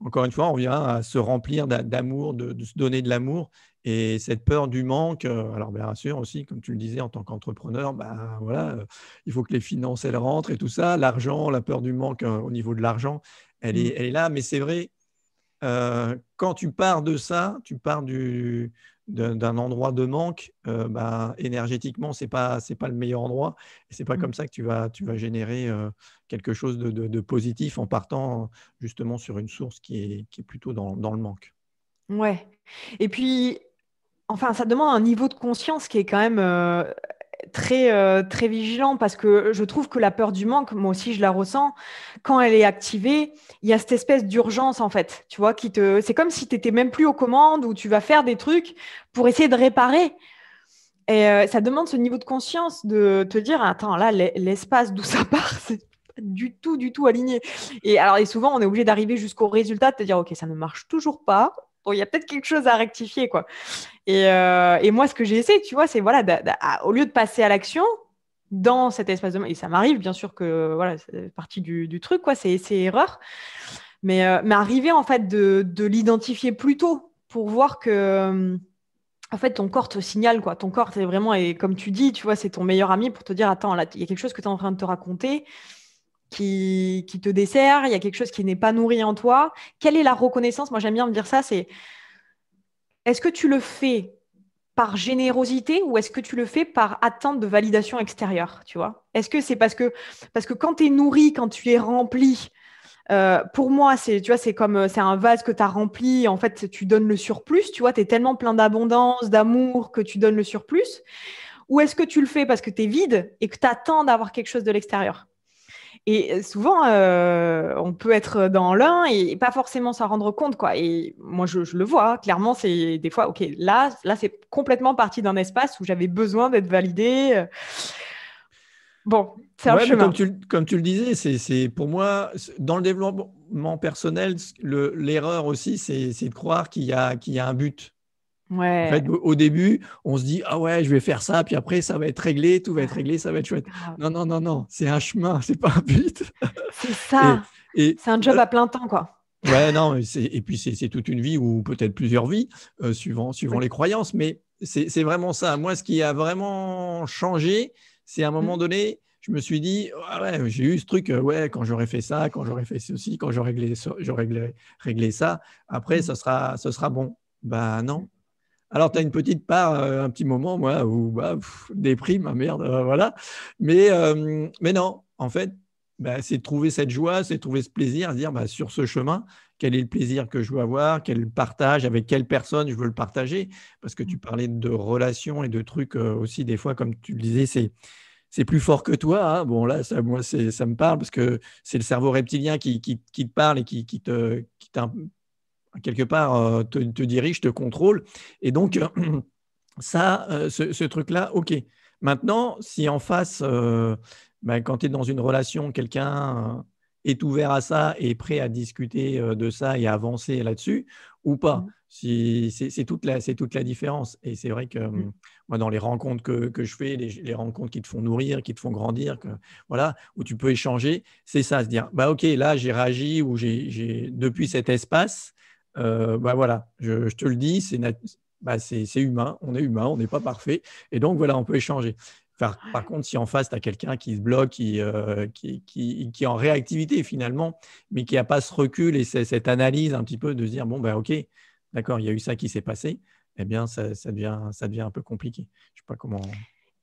encore une fois, on vient à se remplir d'amour, de se donner de l'amour. Et cette peur du manque, alors bien sûr aussi, comme tu le disais, en tant qu'entrepreneur, voilà, il faut que les finances, elles rentrent et tout ça. L'argent, la peur du manque au niveau de l'argent, elle est là. Mais c'est vrai, quand tu pars de ça, tu pars d'un endroit de manque, énergétiquement, c'est pas le meilleur endroit. Et c'est pas comme ça que tu vas générer quelque chose de positif en partant justement sur une source qui est plutôt dans le manque. Ouais. Et puis, enfin, ça demande un niveau de conscience qui est quand même très vigilant parce que je trouve que la peur du manque, moi aussi, je la ressens. Quand elle est activée, il y a cette espèce d'urgence, en fait, tu vois, c'est comme si tu n'étais même plus aux commandes ou tu vas faire des trucs pour essayer de réparer. Et ça demande ce niveau de conscience de te dire, attends, là, l'espace d'où ça part, c'est pas du tout aligné. Et souvent, on est obligé d'arriver jusqu'au résultat, de te dire, OK, ça ne marche toujours pas. Bon, il y a peut-être quelque chose à rectifier, quoi. Et moi, ce que j'ai essayé, tu vois, c'est voilà, au lieu de passer à l'action dans cet espace de... Et ça m'arrive, bien sûr, que voilà, c'est partie du truc, quoi, c'est erreur. Mais arriver, en fait, de l'identifier plus tôt pour voir que... En fait, ton corps te signale, quoi. Ton corps, c'est vraiment, et comme tu dis, tu vois, c'est ton meilleur ami pour te dire, attends, là, il y a quelque chose que tu es en train de te raconter qui te dessert, il y a quelque chose qui n'est pas nourri en toi. Quelle est la reconnaissance? Moi, j'aime bien me dire ça, c'est est-ce que tu le fais par générosité ou est-ce que tu le fais par attente de validation extérieure, tu vois? Est-ce que c'est parce que quand tu es nourri, quand tu es rempli, pour moi, tu vois, c'est comme c'est un vase que tu as rempli, en fait, tu donnes le surplus, tu vois, tu es tellement plein d'abondance, d'amour que tu donnes le surplus. Ou est-ce que tu le fais parce que tu es vide et que tu attends d'avoir quelque chose de l'extérieur? Et souvent, on peut être dans l'un et pas forcément s'en rendre compte, quoi. Et moi, je le vois, hein, clairement, c'est des fois, OK, là c'est complètement parti d'un espace où j'avais besoin d'être validée. Bon, c'est un Ouais, mais chemin. comme tu le disais, c'est pour moi, dans le développement personnel, l'erreur aussi, c'est de croire qu'il y a un but. En Ouais, fait, au début, on se dit, ah ouais, je vais faire ça, puis après, ça va être réglé, tout va être réglé, ça va être chouette. grave. Non, non, non, non, c'est un chemin, c'est pas un but. C'est Et, ça. et C'est un job à plein temps, quoi. ouais, non, et puis c'est toute une vie ou peut-être plusieurs vies, suivant Oui. les croyances, mais c'est vraiment ça. Moi, ce qui a vraiment changé, c'est à un moment Mm. donné, je me suis dit, ah ouais, j'ai eu ce truc, ouais, quand j'aurais fait ça, quand j'aurais fait ceci, quand j'aurais réglé ça, après, Mm. ce sera bon. Bah non. Alors, tu as une petite part, un petit moment, moi, où déprime, ah merde, voilà. Mais non, en fait, c'est de trouver cette joie, c'est de trouver ce plaisir, à se dire sur ce chemin, quel est le plaisir que je veux avoir, quel partage, avec quelle personne je veux le partager. Parce que tu parlais de relations et de trucs aussi, des fois, comme tu le disais, c'est plus fort que toi, hein. Bon, là, moi, ça me parle parce que c'est le cerveau reptilien qui te parle et qui quelque part, te dirige, te contrôle. Et donc, ça, ce truc-là, OK. Maintenant, si en face, quand tu es dans une relation, quelqu'un est ouvert à ça et prêt à discuter de ça et à avancer là-dessus ou pas. Mm. C'est toute la différence. Et c'est vrai que Mm. moi, dans les rencontres que je fais, les rencontres qui te font nourrir, qui te font grandir, voilà, où tu peux échanger, c'est ça, se dire, OK, là, j'ai réagi ou depuis cet espace, voilà, je te le dis, c'est humain, on n'est pas parfait. Et donc, voilà, on peut échanger. Par contre, si en face, tu as quelqu'un qui se bloque, qui est en réactivité finalement, mais qui n'a pas ce recul et cette analyse un petit peu de se dire, bon, OK, d'accord, il y a eu ça qui s'est passé, eh bien, ça devient un peu compliqué. Je ne sais pas comment…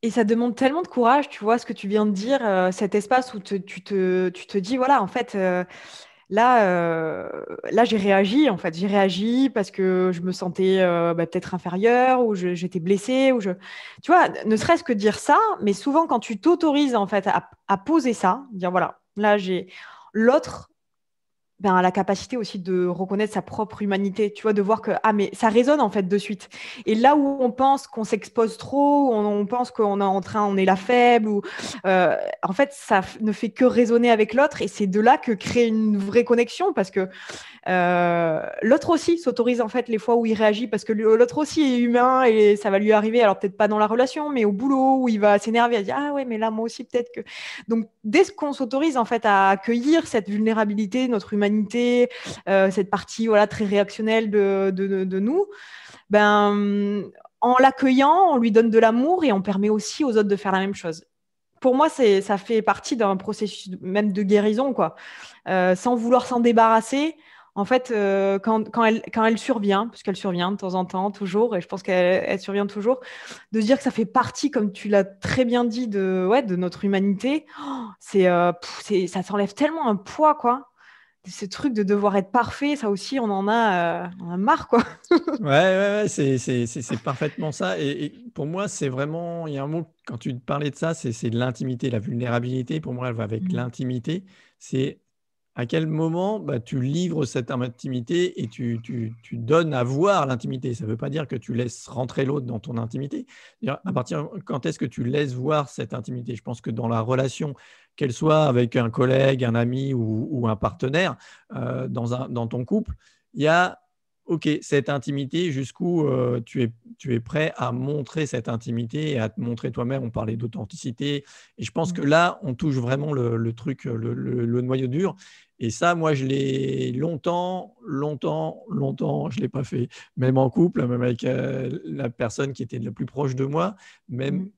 Et ça demande tellement de courage, tu vois, ce que tu viens de dire, cet espace où tu te dis, voilà, en fait, là, j'ai réagi, en fait. J'ai réagi parce que je me sentais peut-être inférieure ou j'étais blessée. Tu vois, ne serait-ce que dire ça, mais souvent, quand tu t'autorises, en fait, à poser ça, dire, voilà, là, j'ai l'autre a la capacité aussi de reconnaître sa propre humanité, tu vois, de voir que, ah, mais ça résonne, en fait, de suite. Et là où on pense qu'on s'expose trop, on pense on est la faible, ou en fait, ça ne fait que résonner avec l'autre, et c'est de là que crée une vraie connexion, parce que L'autre aussi s'autorise en fait les fois où il réagit parce que l'autre aussi est humain et ça va lui arriver, alors peut-être pas dans la relation, mais au boulot où il va s'énerver, à dire ah ouais, mais là moi aussi peut-être que. Donc dès qu'on s'autorise en fait à accueillir cette vulnérabilité, notre humanité, cette partie voilà très réactionnelle de nous, ben en l'accueillant, on lui donne de l'amour et on permet aussi aux autres de faire la même chose. Pour moi, ça fait partie d'un processus même de guérison, quoi. Sans vouloir s'en débarrasser. En fait, quand elle survient, parce qu'elle survient de temps en temps, toujours, et je pense qu'elle survient toujours, de se dire que ça fait partie, comme tu l'as très bien dit, de notre humanité, ça s'enlève tellement un poids, quoi. Ce truc de devoir être parfait, ça aussi, on a marre, quoi. Ouais, ouais, ouais, c'est parfaitement ça. Et pour moi, c'est vraiment, il y a un mot, quand tu parlais de ça, c'est de l'intimité. La vulnérabilité, pour moi, elle va avec Mm. l'intimité. C'est à quel moment bah, tu livres cette intimité et tu donnes à voir l'intimité. Ça ne veut pas dire que tu laisses rentrer l'autre dans ton intimité. C'est-à-dire, à partir quand est-ce que tu laisses voir cette intimité? Je pense que dans la relation, qu'elle soit avec un collègue, un ami ou un partenaire, dans ton couple, il y a OK, cette intimité, jusqu'où tu es prêt à montrer cette intimité et à te montrer toi-même. On parlait d'authenticité. Et je pense que là, on touche vraiment le truc, le noyau dur. Et ça, moi, je l'ai longtemps, je ne l'ai pas fait. Même en couple, même avec la personne qui était la plus proche de moi, même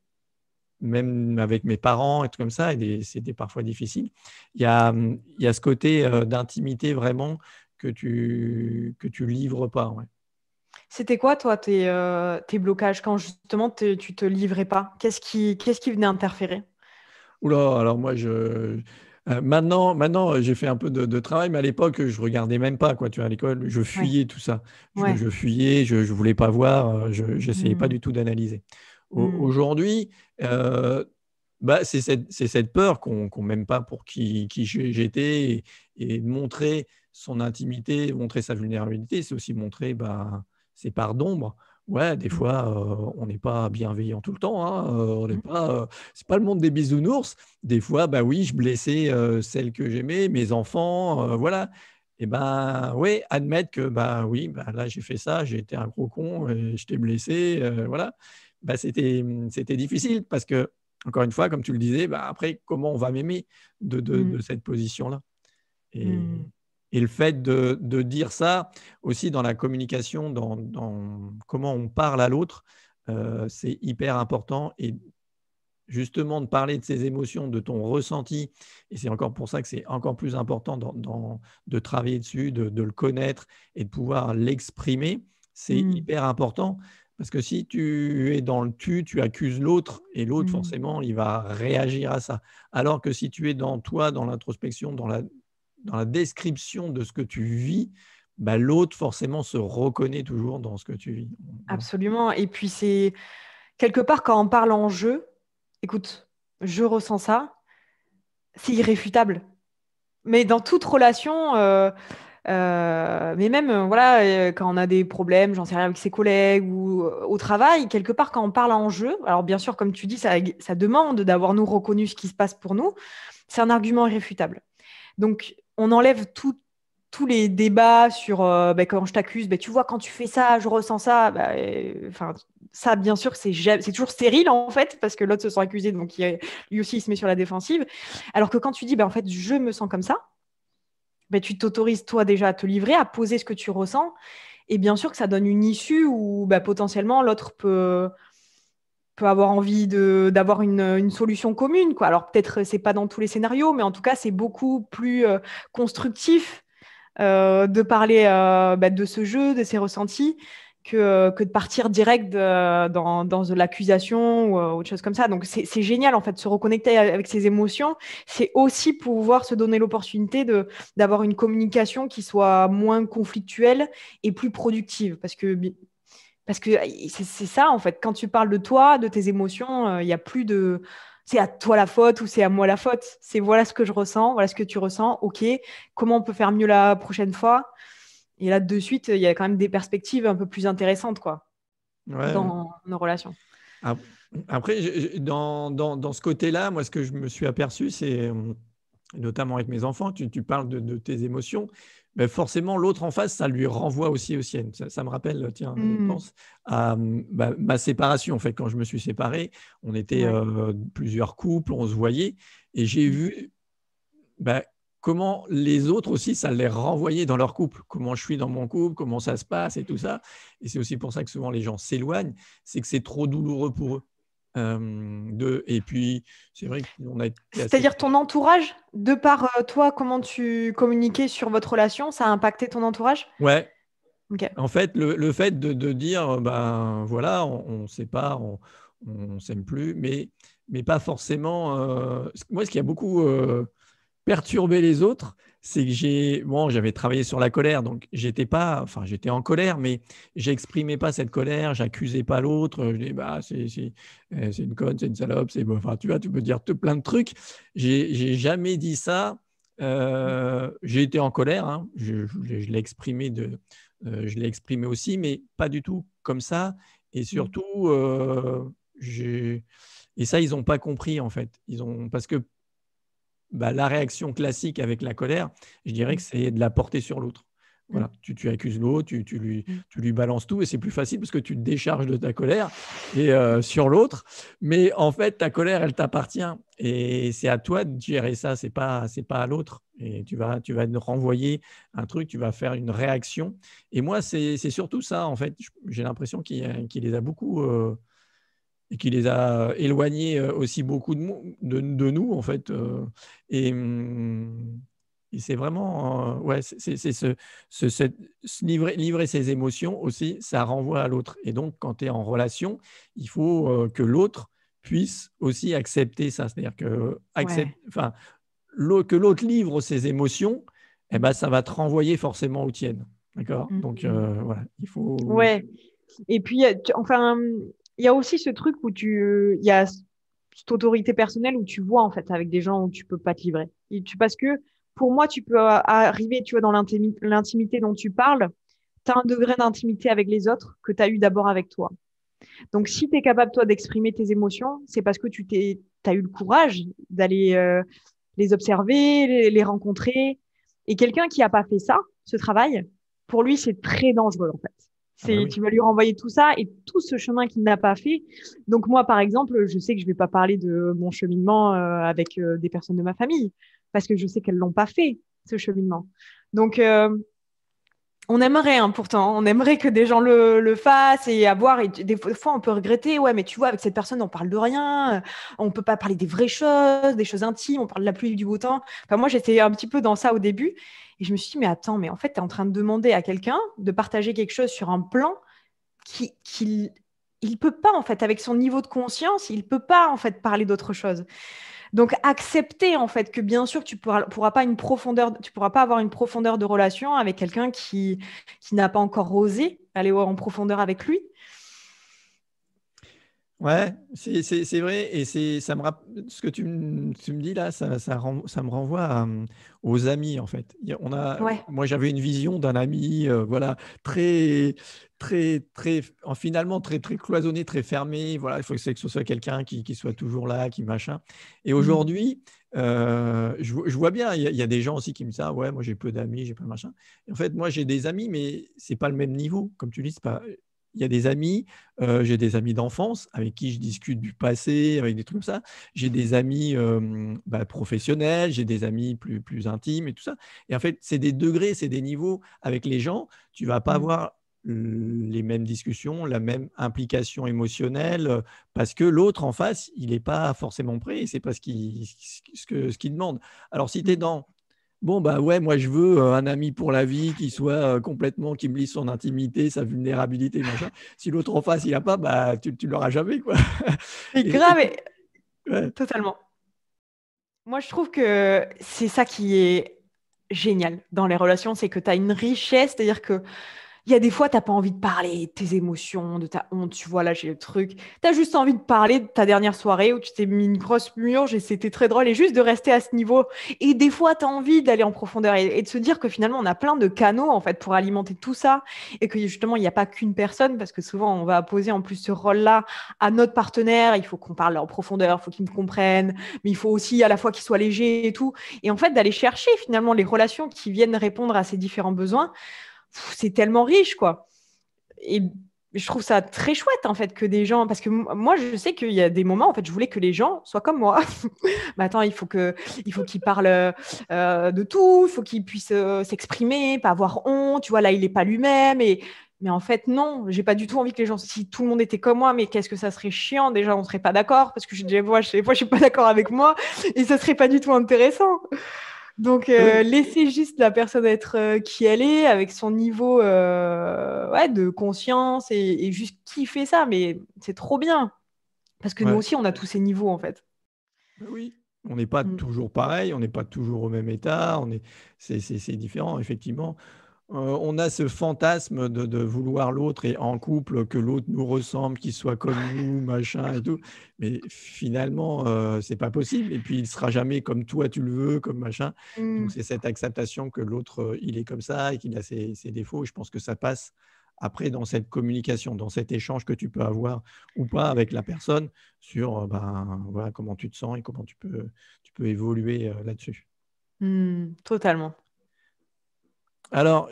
avec mes parents et tout comme ça, et c'était parfois difficile. Il y a ce côté d'intimité vraiment que tu livres pas. Ouais. C'était quoi, toi, tes blocages quand justement tu te livrais pas? Qu'est-ce qui venait interférer? Oula, alors moi, maintenant, j'ai fait un peu de travail, mais à l'époque, je regardais même pas, quoi. Tu vois, à l'école, je Ouais, fuyais tout ça. ouais. Je fuyais, je voulais pas voir, je n'essayais pas Mm, du tout d'analyser. mm, Aujourd'hui, bah, c'est cette peur qu'on m'aime pas pour qui j'étais et montrer son intimité, montrer sa vulnérabilité, c'est aussi montrer bah, ses parts d'ombre. Ouais, des mm, fois, on n'est pas bienveillant tout le temps. Hein, on n'est mm. pas, c'est pas le monde des bisounours. Des fois, bah oui, je blessais celle que j'aimais, mes enfants, voilà. Et ben oui, admettre que bah oui, bah, là j'ai fait ça, j'ai été un gros con, et je t'ai blessé, voilà. Bah, c'était difficile parce que encore une fois, comme tu le disais, bah, après, comment on va m'aimer de Mm, cette position-là? Et, mm. et le fait de dire ça aussi dans la communication, dans comment on parle à l'autre, c'est hyper important. Et justement, de parler de ses émotions, de ton ressenti, et c'est encore pour ça que c'est encore plus important de travailler dessus, de le connaître et de pouvoir l'exprimer, c'est Mm, hyper important. Parce que si tu es dans le tu accuses l'autre, et l'autre, mm. forcément, il va réagir à ça. Alors que si tu es dans toi, dans l'introspection, dans la description de ce que tu vis, bah, l'autre, forcément, se reconnaît toujours dans ce que tu vis. Voilà. Absolument. Et puis c'est quelque part quand on parle en jeu, écoute, je ressens ça, c'est irréfutable. Mais dans toute relation, mais même voilà, quand on a des problèmes, j'en sais rien, avec ses collègues ou au travail, quelque part quand on parle en jeu, alors bien sûr, comme tu dis, ça demande d'avoir nous reconnu ce qui se passe pour nous, c'est un argument irréfutable. Donc, on enlève tous les débats sur bah, quand je t'accuse, bah, tu vois, quand tu fais ça, je ressens ça. Bah, enfin, ça, bien sûr, c'est toujours stérile, en fait, parce que l'autre se sent accusé, donc lui aussi, il se met sur la défensive. Alors que quand tu dis, bah, en fait, je me sens comme ça, bah, tu t'autorises, toi, déjà à te livrer, à poser ce que tu ressens. Et bien sûr que ça donne une issue où bah, potentiellement l'autre peut avoir envie d'avoir une solution commune, quoi. Alors peut-être c'est pas dans tous les scénarios, mais en tout cas c'est beaucoup plus constructif de parler bah, de ce jeu, de ses ressentis, que de partir direct dans de l'accusation ou autre chose comme ça. Donc c'est génial en fait, de se reconnecter avec ses émotions. C'est aussi pouvoir se donner l'opportunité d'avoir une communication qui soit moins conflictuelle et plus productive. Parce que c'est ça, en fait. Quand tu parles de toi, de tes émotions, il n'y a plus de c'est à toi la faute ou c'est à moi la faute. C'est voilà ce que je ressens, voilà ce que tu ressens. OK, comment on peut faire mieux la prochaine fois? Et là, de suite, il y a quand même des perspectives un peu plus intéressantes, quoi, Ouais. dans nos relations. Ap- Après, dans ce côté-là, moi, ce que je me suis aperçu, c'est notamment avec mes enfants, tu parles de tes émotions, ben forcément, l'autre en face, ça lui renvoie aussi aux siennes. Ça me rappelle, tiens, je pense à ma séparation. En fait, quand je me suis séparé, on était plusieurs couples, on se voyait, et j'ai vu comment les autres aussi, ça les renvoyait dans leur couple. Comment je suis dans mon couple, comment ça se passe et tout ça. Et c'est aussi pour ça que souvent les gens s'éloignent, c'est que c'est trop douloureux pour eux. Et puis, c'est vrai qu'on a été C'est-à-dire ton entourage, de par toi, comment tu communiquais sur votre relation, ça a impacté ton entourage? Ouais. Ok. En fait, le fait de dire, ben voilà, on ne sait pas, on s'aime plus, mais pas forcément. Moi, ce qui a beaucoup perturber les autres, c'est que j'avais travaillé sur la colère, donc j'étais en colère, mais j'exprimais pas cette colère, j'accusais pas l'autre, je dis c'est une conne, c'est une salope, enfin tu vois, tu peux dire plein de trucs. J'ai jamais dit ça. J'ai été en colère, hein. Je l'ai exprimé je l'ai exprimé aussi, mais pas du tout comme ça. Et surtout, et ça, ils n'ont pas compris en fait. Parce que la réaction classique avec la colère, je dirais que c'est de la porter sur l'autre. Voilà, tu accuses l'autre, tu lui balances tout et c'est plus facile parce que tu te décharges de ta colère sur l'autre. Mais en fait, ta colère, elle t'appartient et c'est à toi de gérer ça, c'est pas à l'autre. Et tu vas renvoyer un truc, tu vas faire une réaction. Et moi, c'est surtout ça, en fait. J'ai l'impression qu'il les a beaucoup et qui les a éloignés aussi beaucoup de nous, en fait. Et, et c'est vraiment, livrer ses émotions aussi, ça renvoie à l'autre. Et donc, quand tu es en relation, il faut que l'autre puisse aussi accepter ça. C'est-à-dire que, que l'autre livre ses émotions, eh ben, ça va te renvoyer forcément aux tiennes. D'accord? Donc, voilà, il faut… Ouais. Et puis, il y a aussi ce truc où il y a cette autorité personnelle où tu vois, en fait, avec des gens où tu peux pas te livrer. Parce que, pour moi, tu peux arriver, tu vois, dans l'intimité dont tu parles, tu as un degré d'intimité avec les autres que tu as eu d'abord avec toi. Donc, si tu es capable, toi, d'exprimer tes émotions, c'est parce que tu as eu le courage d'aller les observer, les rencontrer. Et quelqu'un qui n'a pas fait ça, ce travail, pour lui, c'est très dangereux, en fait. Oui. Tu vas lui renvoyer tout ça et tout ce chemin qu'il n'a pas fait. Donc moi, par exemple, je sais que je vais pas parler de mon cheminement avec des personnes de ma famille parce que je sais qu'elles l'ont pas fait, ce cheminement. Donc, on aimerait, hein, pourtant, on aimerait que des gens le fassent et avoir. Et des fois, on peut regretter, ouais, mais tu vois, avec cette personne, on parle de rien, on peut pas parler des vraies choses, des choses intimes, on parle de la pluie et du beau temps. Enfin, moi, j'étais un petit peu dans ça au début. Et je me suis dit, mais attends, mais en fait, tu es en train de demander à quelqu'un de partager quelque chose sur un plan qu'il il peut pas, en fait, avec son niveau de conscience, il peut pas, en fait, parler d'autre chose. Donc, accepter, en fait, que bien sûr, tu pourras pas tu pourras pas avoir une profondeur de relation avec quelqu'un qui n'a pas encore osé aller en profondeur avec lui. Ouais, c'est vrai. Et ce que tu me dis là, ça me renvoie aux amis, en fait. Ouais. Moi, j'avais une vision d'un ami, voilà, très, très, très, finalement, très, très cloisonné, très fermé. Voilà, il faut que ce soit quelqu'un qui soit toujours là, qui machin. Et aujourd'hui, je vois bien, il y a des gens aussi qui me disent, ah ouais, moi j'ai peu d'amis, j'ai pas de machin. Et en fait, moi j'ai des amis, mais c'est pas le même niveau. Comme tu dis, c'est pas. Il y a des amis, j'ai des amis d'enfance avec qui je discute du passé, avec des trucs comme ça. J'ai des amis professionnels, j'ai des amis plus intimes et tout ça. Et en fait, c'est des degrés, c'est des niveaux. Avec les gens, tu ne vas pas avoir les mêmes discussions, la même implication émotionnelle, parce que l'autre en face, il n'est pas forcément prêt et c'est pas ce qu'il demande. Alors, si tu es dans bon, bah ouais, moi je veux un ami pour la vie qui soit complètement, qui me lise son intimité, sa vulnérabilité, machin. Si l'autre en face, il n'a pas, bah tu l'auras jamais, quoi. C'est grave, Ouais. totalement. Moi, je trouve que c'est ça qui est génial dans les relations, c'est que tu as une richesse, c'est-à-dire que Il y a des fois, tu n'as pas envie de parler de tes émotions, de ta honte, tu vois, là, j'ai le truc. Tu as juste envie de parler de ta dernière soirée où tu t'es mis une grosse murge et c'était très drôle et juste de rester à ce niveau. Et des fois, tu as envie d'aller en profondeur et de se dire que finalement, on a plein de canaux, en fait, pour alimenter tout ça et que justement, il n'y a pas qu'une personne parce que souvent, on va poser en plus ce rôle-là à notre partenaire. Il faut qu'on parle en profondeur, il faut qu'il me comprenne, mais il faut aussi à la fois qu'il soit léger et tout. Et en fait, d'aller chercher finalement les relations qui viennent répondre à ces différents besoins, c'est tellement riche, quoi. Et je trouve ça très chouette, en fait, que des gens... Parce que moi, je sais qu'il y a des moments, en fait, je voulais que les gens soient comme moi. Mais attends, il faut qu'ils parlent de tout, il faut qu'ils puissent s'exprimer, pas avoir honte. Tu vois, là, il n'est pas lui-même. Mais en fait, non, j'ai pas du tout envie que les gens... Si tout le monde était comme moi, mais qu'est-ce que ça serait chiant. Déjà, on serait pas d'accord, parce que des fois, je suis pas d'accord avec moi, et ça serait pas du tout intéressant. Donc, Oui. laisser juste la personne être qui elle est, avec son niveau de conscience et juste kiffer ça, mais c'est trop bien. Parce que nous Ouais. aussi, on a tous ces niveaux, en fait. Oui, on n'est pas Mm. toujours pareil, on n'est pas toujours au même état, c'est différent, effectivement. On a ce fantasme de vouloir l'autre et en couple, que l'autre nous ressemble, qu'il soit comme nous, machin et tout. Mais finalement, c'est pas possible. Et puis, il sera jamais comme toi, tu le veux, comme machin. Donc, Mm. c'est cette acceptation que l'autre, il est comme ça et qu'il a ses défauts. Et je pense que ça passe après dans cette communication, dans cet échange que tu peux avoir ou pas avec la personne sur ben, voilà, comment tu te sens et comment tu peux évoluer là-dessus. Totalement. Alors,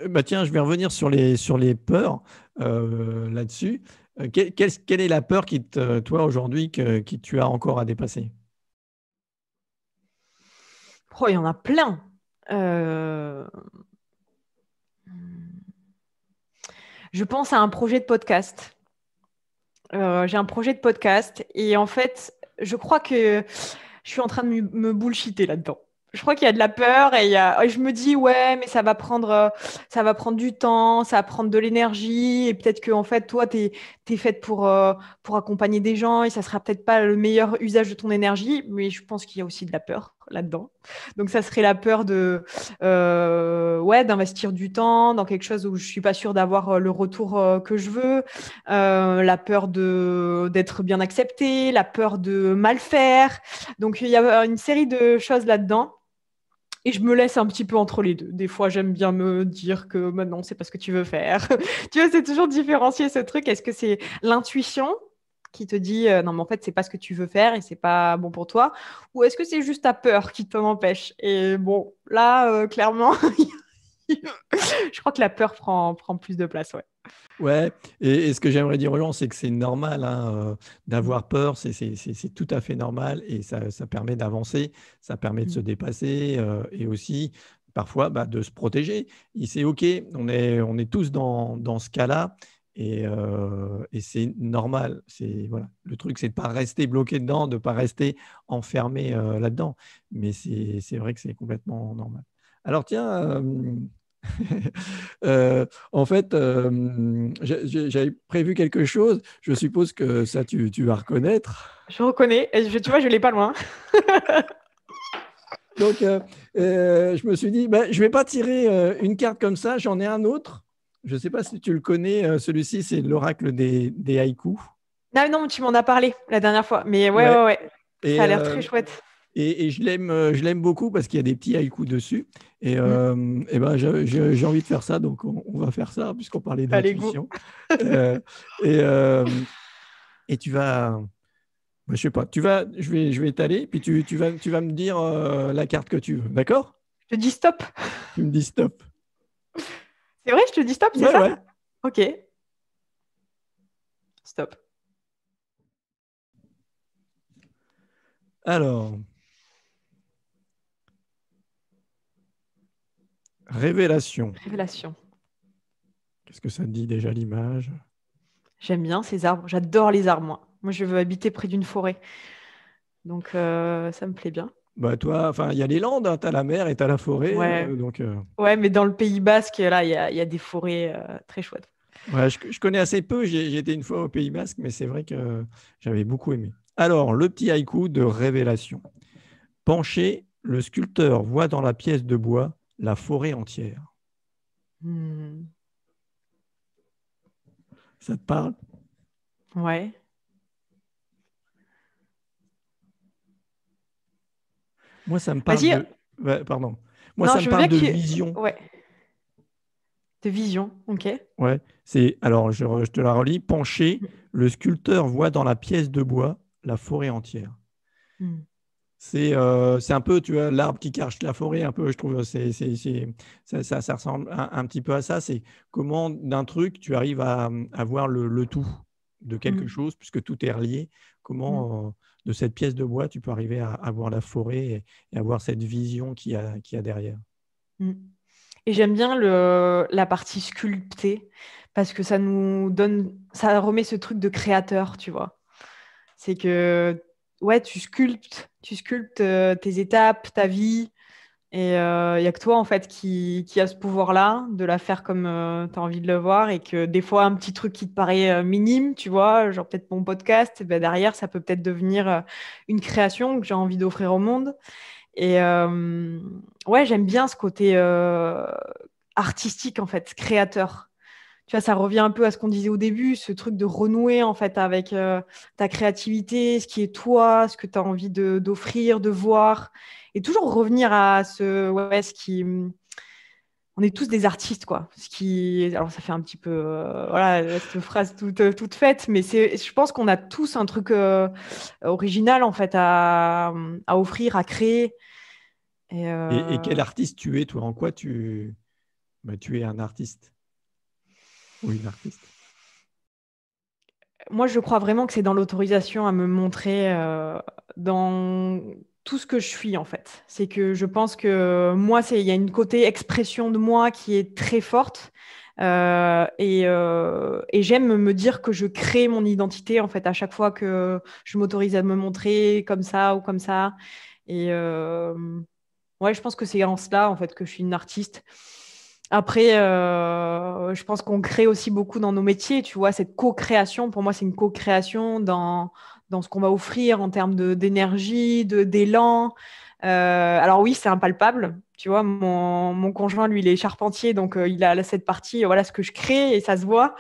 bah tiens, je vais revenir sur les peurs là-dessus. Quelle est la peur toi, aujourd'hui, qui tu as encore à dépasser? Oh, il y en a plein. Euh, Je pense à un projet de podcast. J'ai un projet de podcast et en fait, je crois que je suis en train de me bullshiter là-dedans. Je crois qu'il y a de la peur et je me dis, ouais, mais ça va prendre du temps, ça va prendre de l'énergie et peut-être que en fait, toi, tu es faite pour accompagner des gens et ça sera peut-être pas le meilleur usage de ton énergie, mais je pense qu'il y a aussi de la peur là-dedans. Donc, ça serait la peur d'investir du temps dans quelque chose où je suis pas sûre d'avoir le retour que je veux, la peur d'être bien acceptée, la peur de mal faire. Donc, il y a une série de choses là-dedans. Et je me laisse un petit peu entre les deux. Des fois, j'aime bien me dire que maintenant, c'est pas ce que tu veux faire. Tu vois, c'est toujours différencier ce truc. Est-ce que c'est l'intuition qui te dit non, mais en fait, c'est pas ce que tu veux faire et c'est pas bon pour toi? Ou est-ce que c'est juste ta peur qui t'en empêche? Et bon, là, clairement, je crois que la peur prend plus de place. Ouais. Ouais, et ce que j'aimerais dire aux gens, c'est que c'est normal hein, d'avoir peur, c'est tout à fait normal et ça permet d'avancer, ça permet de se dépasser et aussi parfois bah, de se protéger. Et c'est OK, on est tous dans ce cas-là et c'est normal. Voilà. Le truc, c'est de ne pas rester bloqué dedans, de ne pas rester enfermé là-dedans. Mais c'est vrai que c'est complètement normal. Alors tiens, en fait, j'avais prévu quelque chose. Je suppose que ça, tu vas reconnaître. Je reconnais. Tu vois, je l'ai pas loin. Donc, je me suis dit, bah, je ne vais pas tirer une carte comme ça. J'en ai un autre. Je ne sais pas si tu le connais. Celui-ci, c'est l'oracle des haïkus. Non, non, tu m'en as parlé la dernière fois. Mais ouais, Ouais. ouais, ouais. Ça Et, a l'air très chouette. et je l'aime beaucoup parce qu'il y a des petits haïkus dessus. Mm. Et ben, j'ai envie de faire ça. Donc, on va faire ça puisqu'on parlait Allez, go. d'intuition. Euh, et, euh, et tu vas. Bah, je sais pas, je vais étaler, puis tu vas me dire la carte que tu veux, d'accord? Je te dis stop. Tu me dis stop. C'est vrai, je te dis stop, c'est Ouais, ça? ouais. Ok. Stop. Alors, révélation. Révélation. Qu'est-ce que ça te dit déjà l'image? J'aime bien ces arbres. J'adore les arbres, moi. Moi, je veux habiter près d'une forêt. Donc, ça me plaît bien. Bah toi, enfin, il y a les Landes, hein, tu as la mer et tu as la forêt, Ouais. donc Ouais, mais dans le Pays Basque, là, il y a des forêts très chouettes. ouais, je connais assez peu. J'ai été une fois au Pays Basque, mais c'est vrai que j'avais beaucoup aimé. Alors, le petit haïku de révélation. Penché, le sculpteur voit dans la pièce de bois la forêt entière. Hmm. Ça te parle? Ouais. Moi, ça me parle Vas-y. de... Ouais, pardon. Moi, Non, ça me je veux parle bien de que tu... vision. Ouais. De vision. OK. Ouais, c'est... Alors, je te la relis. Penché, le sculpteur voit dans la pièce de bois la forêt entière. Hmm. C'est un peu, tu vois, l'arbre qui cache la forêt, un peu, je trouve, ça ressemble un petit peu à ça. C'est comment, d'un truc, tu arrives à voir le tout de quelque Hmm. chose, puisque tout est relié. Hmm. Comment, de cette pièce de bois, tu peux arriver à voir la forêt et avoir cette vision qu'il y a derrière. Hmm. Et j'aime bien la partie sculptée parce que ça nous donne, ça remet ce truc de créateur, tu vois. C'est que, ouais, tu sculptes tes étapes, ta vie, et il n'y a que toi, en fait, qui a ce pouvoir-là de la faire comme tu as envie de le voir, et que des fois, un petit truc qui te paraît minime, tu vois, genre peut-être mon podcast, eh ben derrière, ça peut peut-être devenir une création que j'ai envie d'offrir au monde. Et ouais, j'aime bien ce côté artistique, en fait, créateur. Tu vois, ça revient un peu à ce qu'on disait au début, ce truc de renouer en fait avec ta créativité, ce qui est toi, ce que tu as envie d'offrir, de voir, et toujours revenir à ce qui, on est tous des artistes quoi. Ce qui, alors ça fait un petit peu, voilà, cette phrase toute faite, mais je pense qu'on a tous un truc original en fait à offrir, à créer. Et Et quel artiste tu es, toi? En quoi tu es un artiste ou une artiste? moi, je crois vraiment que c'est dans l'autorisation à me montrer dans tout ce que je suis, en fait. C'est que je pense que moi, il y a une côté expression de moi qui est très forte. Et j'aime me dire que je crée mon identité, en fait, à chaque fois que je m'autorise à me montrer comme ça ou comme ça. Et ouais, je pense que c'est en cela, en fait, que je suis une artiste. Après, je pense qu'on crée aussi beaucoup dans nos métiers, tu vois, cette co-création, pour moi, c'est une co-création dans ce qu'on va offrir en termes d'énergie, d'élan. Alors oui, c'est impalpable, tu vois, mon conjoint, lui, il est charpentier, donc il a cette partie, voilà ce que je crée et ça se voit.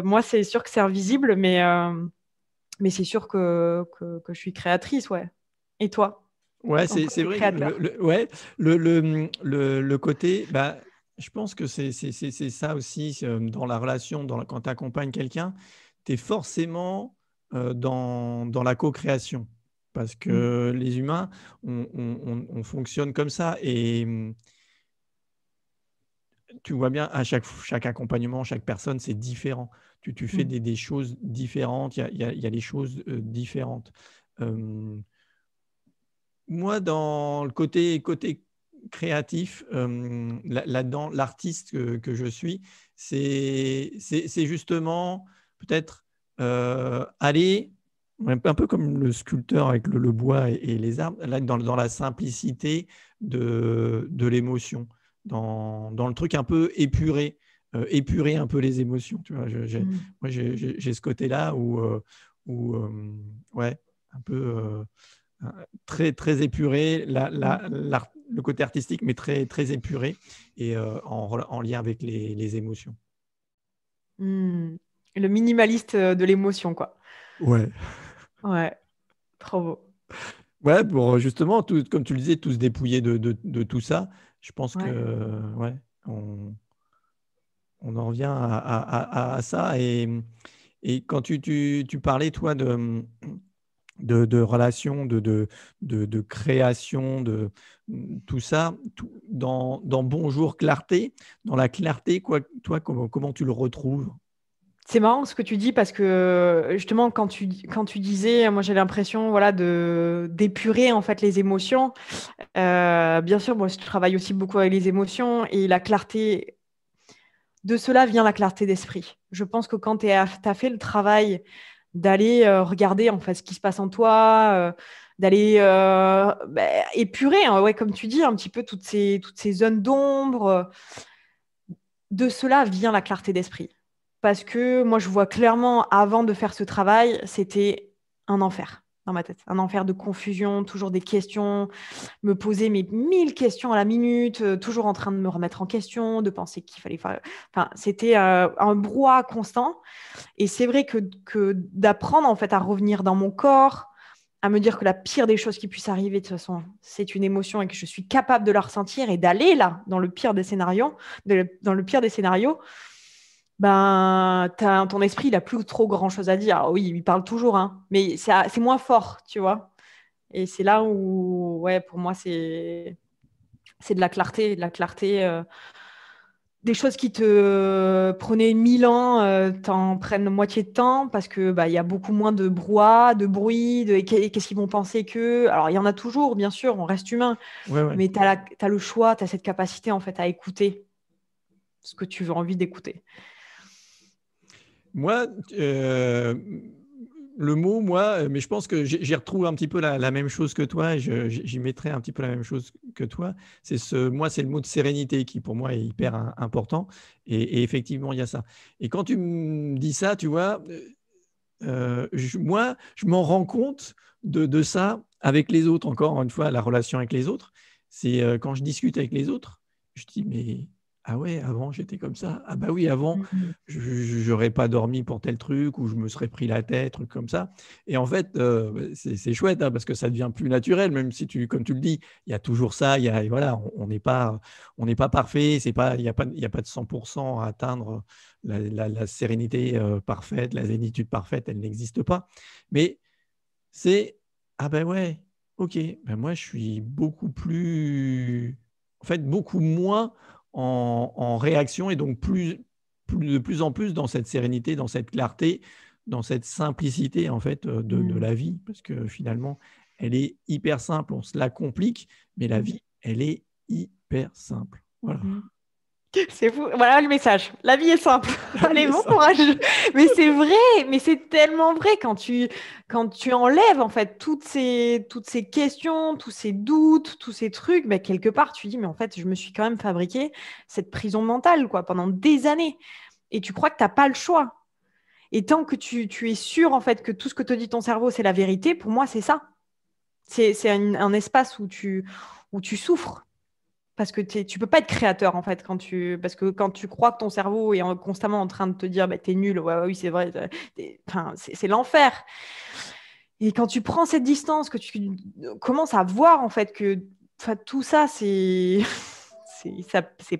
Moi, c'est sûr que c'est invisible, mais c'est sûr que je suis créatrice, ouais. Et toi, Ouais, en c'est quoi c'est tu es vrai. créateur? Ouais, le côté, bah, je pense que c'est ça aussi dans la relation, quand tu accompagnes quelqu'un, tu es forcément dans la co-création. Parce Mm, que les humains, on fonctionne comme ça. Et tu vois bien, à chaque accompagnement, chaque personne, c'est différent. Tu fais mm, des choses différentes, il y a des choses différentes. Euh, Moi, dans le côté créatif, là-dedans, l'artiste que je suis, c'est justement peut-être aller, un peu comme le sculpteur avec le bois et les arbres, là, dans la simplicité de l'émotion, dans le truc un peu épuré, épurer un peu les émotions. Tu vois, mm, moi, j'ai ce côté-là où ouais, un peu. Très, très épuré, mm, le côté artistique, mais très, très épuré et en lien avec les émotions. mm. Le minimaliste de l'émotion, quoi. Ouais. Ouais, trop beau. Ouais, pour justement, comme tu le disais, tout se dépouiller de tout ça, je pense que Ouais. ouais, on en revient à ça. Et quand tu parlais, toi, de relations, de création, tout ça, dans Bonjour Clarté, dans la clarté, quoi, toi, comment tu le retrouves? C'est marrant ce que tu dis parce que justement quand tu disais, moi j'ai l'impression voilà d'épurer en fait les émotions. Bien sûr, moi je travaille aussi beaucoup avec les émotions et la clarté de cela vient la clarté d'esprit. Je pense que quand tu as fait le travail d'aller regarder en fait ce qui se passe en toi, d'aller épurer, hein, ouais, comme tu dis, un petit peu toutes ces zones d'ombre. De cela vient la clarté d'esprit. Parce que moi, je vois clairement, avant de faire ce travail, c'était un enfer. dans ma tête. Un enfer de confusion, toujours des questions, me poser mes 1000 questions à la minute, toujours en train de me remettre en question, de penser qu'il fallait faire. Enfin, c'était un brouhaha constant. Et c'est vrai que d'apprendre en fait à revenir dans mon corps, à me dire que la pire des choses qui puissent arriver, de toute façon, c'est une émotion et que je suis capable de la ressentir et d'aller là, dans le pire des scénarios, ben, ton esprit, il n'a plus trop grand-chose à dire. Alors oui, il parle toujours, hein, mais c'est moins fort, tu vois. Et c'est là où, ouais, pour moi, c'est de la clarté. De la clarté des choses qui te prenaient 1000 ans, t'en prennent moitié de temps parce que bah, y a beaucoup moins de brouhaha, de bruit, qu'est-ce qu'ils vont penser qu'eux. Alors, il y en a toujours, bien sûr, on reste humain, Ouais. mais tu as le choix, tu as cette capacité en fait à écouter ce que tu veux envie d'écouter. Moi, le mot, moi, mais je pense que j'y retrouve un petit peu la même chose que toi, et j'y mettrai un petit peu la même chose que toi. Moi, c'est le mot de sérénité qui, pour moi, est hyper important. Et effectivement, il y a ça. Et quand tu me dis ça, tu vois, moi, je m'en rends compte de ça avec les autres. Encore une fois, la relation avec les autres, c'est quand je discute avec les autres, je dis, mais ah ouais, avant j'étais comme ça. Ah bah oui, avant, je n'aurais pas dormi pour tel truc ou je me serais pris la tête, truc comme ça. Et en fait, c'est chouette hein, parce que ça devient plus naturel, même si comme tu le dis, il y a toujours ça. Voilà, on n'est pas parfait. Il n'y a pas de 100% à atteindre la sérénité parfaite, la zénitude parfaite, elle n'existe pas. Mais c'est, ah ben ouais, ok, ben moi je suis beaucoup plus, en fait, beaucoup moins en réaction et donc de plus en plus dans cette sérénité, dans cette clarté, dans cette simplicité en fait de la vie, parce que finalement, elle est hyper simple, on se la complique, mais la vie, elle est hyper simple. Voilà. C'est fou. Voilà le message. La vie est simple. Allez, bon courage. Mais c'est vrai, mais c'est tellement vrai quand tu enlèves en fait toutes ces questions, tous ces doutes, tous ces trucs, ben, quelque part tu dis mais en fait je me suis quand même fabriqué cette prison mentale quoi pendant des années et tu crois que tu n'as pas le choix. Et tant que tu es sûr en fait que tout ce que te dit ton cerveau c'est la vérité, pour moi c'est ça. C'est un espace où tu souffres. Parce que tu peux pas être créateur en fait parce que quand tu crois que ton cerveau est constamment en train de te dire bah, t'es nul, ouais, oui c'est vrai, enfin, c'est l'enfer. Et quand tu prends cette distance, que tu commences à voir en fait que tout ça c'est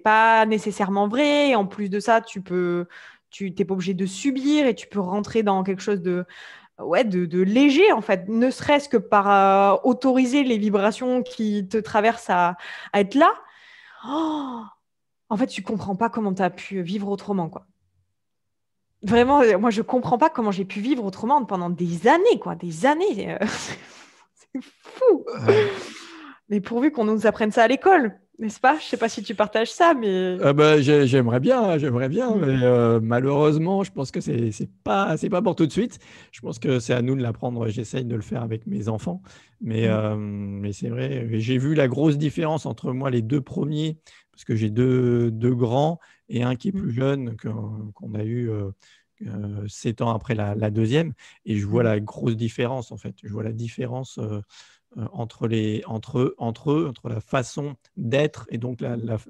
pas nécessairement vrai. Et en plus de ça, tu t'es pas obligé de subir et tu peux rentrer dans quelque chose de léger en fait, ne serait-ce que par autoriser les vibrations qui te traversent à être là. Oh, en fait, tu comprends pas comment tu as pu vivre autrement, quoi. Vraiment, moi, je comprends pas comment j'ai pu vivre autrement pendant des années, quoi. Des années. C'est fou. Ouais. Mais pourvu qu'on nous apprenne ça à l'école, n'est-ce pas? Je sais pas si tu partages ça, mais... Bah, j'aimerais bien, mais malheureusement, je pense que c'est pas pour tout de suite. Je pense que c'est à nous de l'apprendre. J'essaye de le faire avec mes enfants, mais c'est vrai. J'ai vu la grosse différence entre moi les deux premiers, parce que j'ai deux grands et un qui est plus jeune qu'on a eu 7 ans après la deuxième, et je vois la grosse différence en fait. Je vois la différence. Entre eux, entre la façon d'être et donc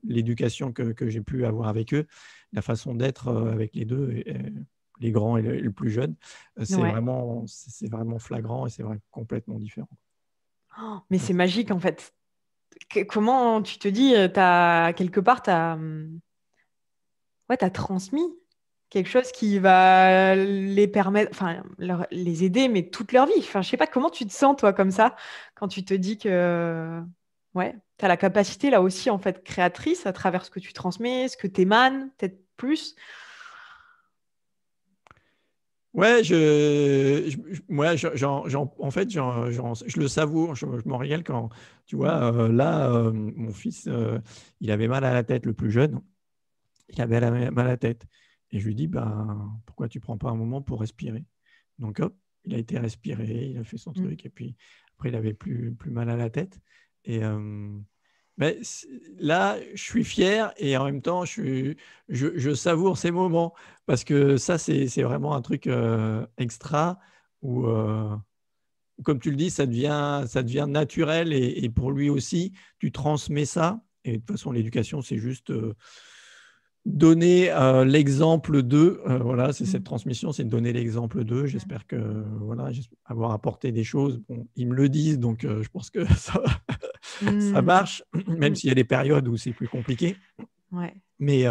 l'éducation que j'ai pu avoir avec eux, la façon d'être avec les deux, les grands et le plus jeune, Ouais. c'est vraiment flagrant et c'est vraiment complètement différent. Oh, mais c'est magique en fait. Comment tu te dis, quelque part, t'as transmis quelque chose qui va les permettre, enfin, les aider, mais toute leur vie. Enfin, je sais pas comment tu te sens, toi, comme ça, quand tu te dis que, ouais, tu as la capacité, là aussi, en fait, créatrice, à travers ce que tu transmets, ce que tu émanes, peut-être plus. Ouais, moi, en fait, je le savoure, je m'en régale quand, tu vois, là, mon fils, il avait mal à la tête, le plus jeune, il avait mal à la tête. Et je lui dis, ben, pourquoi tu ne prends pas un moment pour respirer? Donc, hop, il a été respiré, il a fait son truc, et puis après, il avait plus mal à la tête. Et mais là, je suis fier et en même temps, je savoure ces moments parce que ça, c'est vraiment un truc extra où comme tu le dis, ça devient naturel et pour lui aussi, tu transmets ça. Et de toute façon, l'éducation, c'est juste donner l'exemple d'eux. Voilà, c'est cette transmission, c'est de donner l'exemple d'eux. J'espère que voilà, avoir apporté des choses. Bon, ils me le disent, donc je pense que ça marche, même s'il y a des périodes où c'est plus compliqué. Ouais. Mais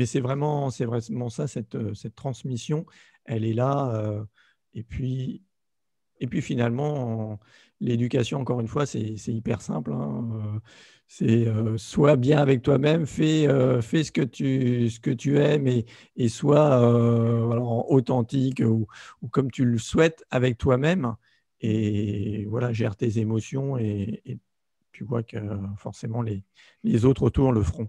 c'est vraiment ça, cette transmission, elle est là. Et puis finalement, l'éducation, encore une fois, c'est hyper simple. Hein. C'est sois bien avec toi-même, fais ce que tu aimes et sois voilà, authentique ou comme tu le souhaites avec toi-même. Et voilà, gère tes émotions et tu vois que forcément les autres autour le feront.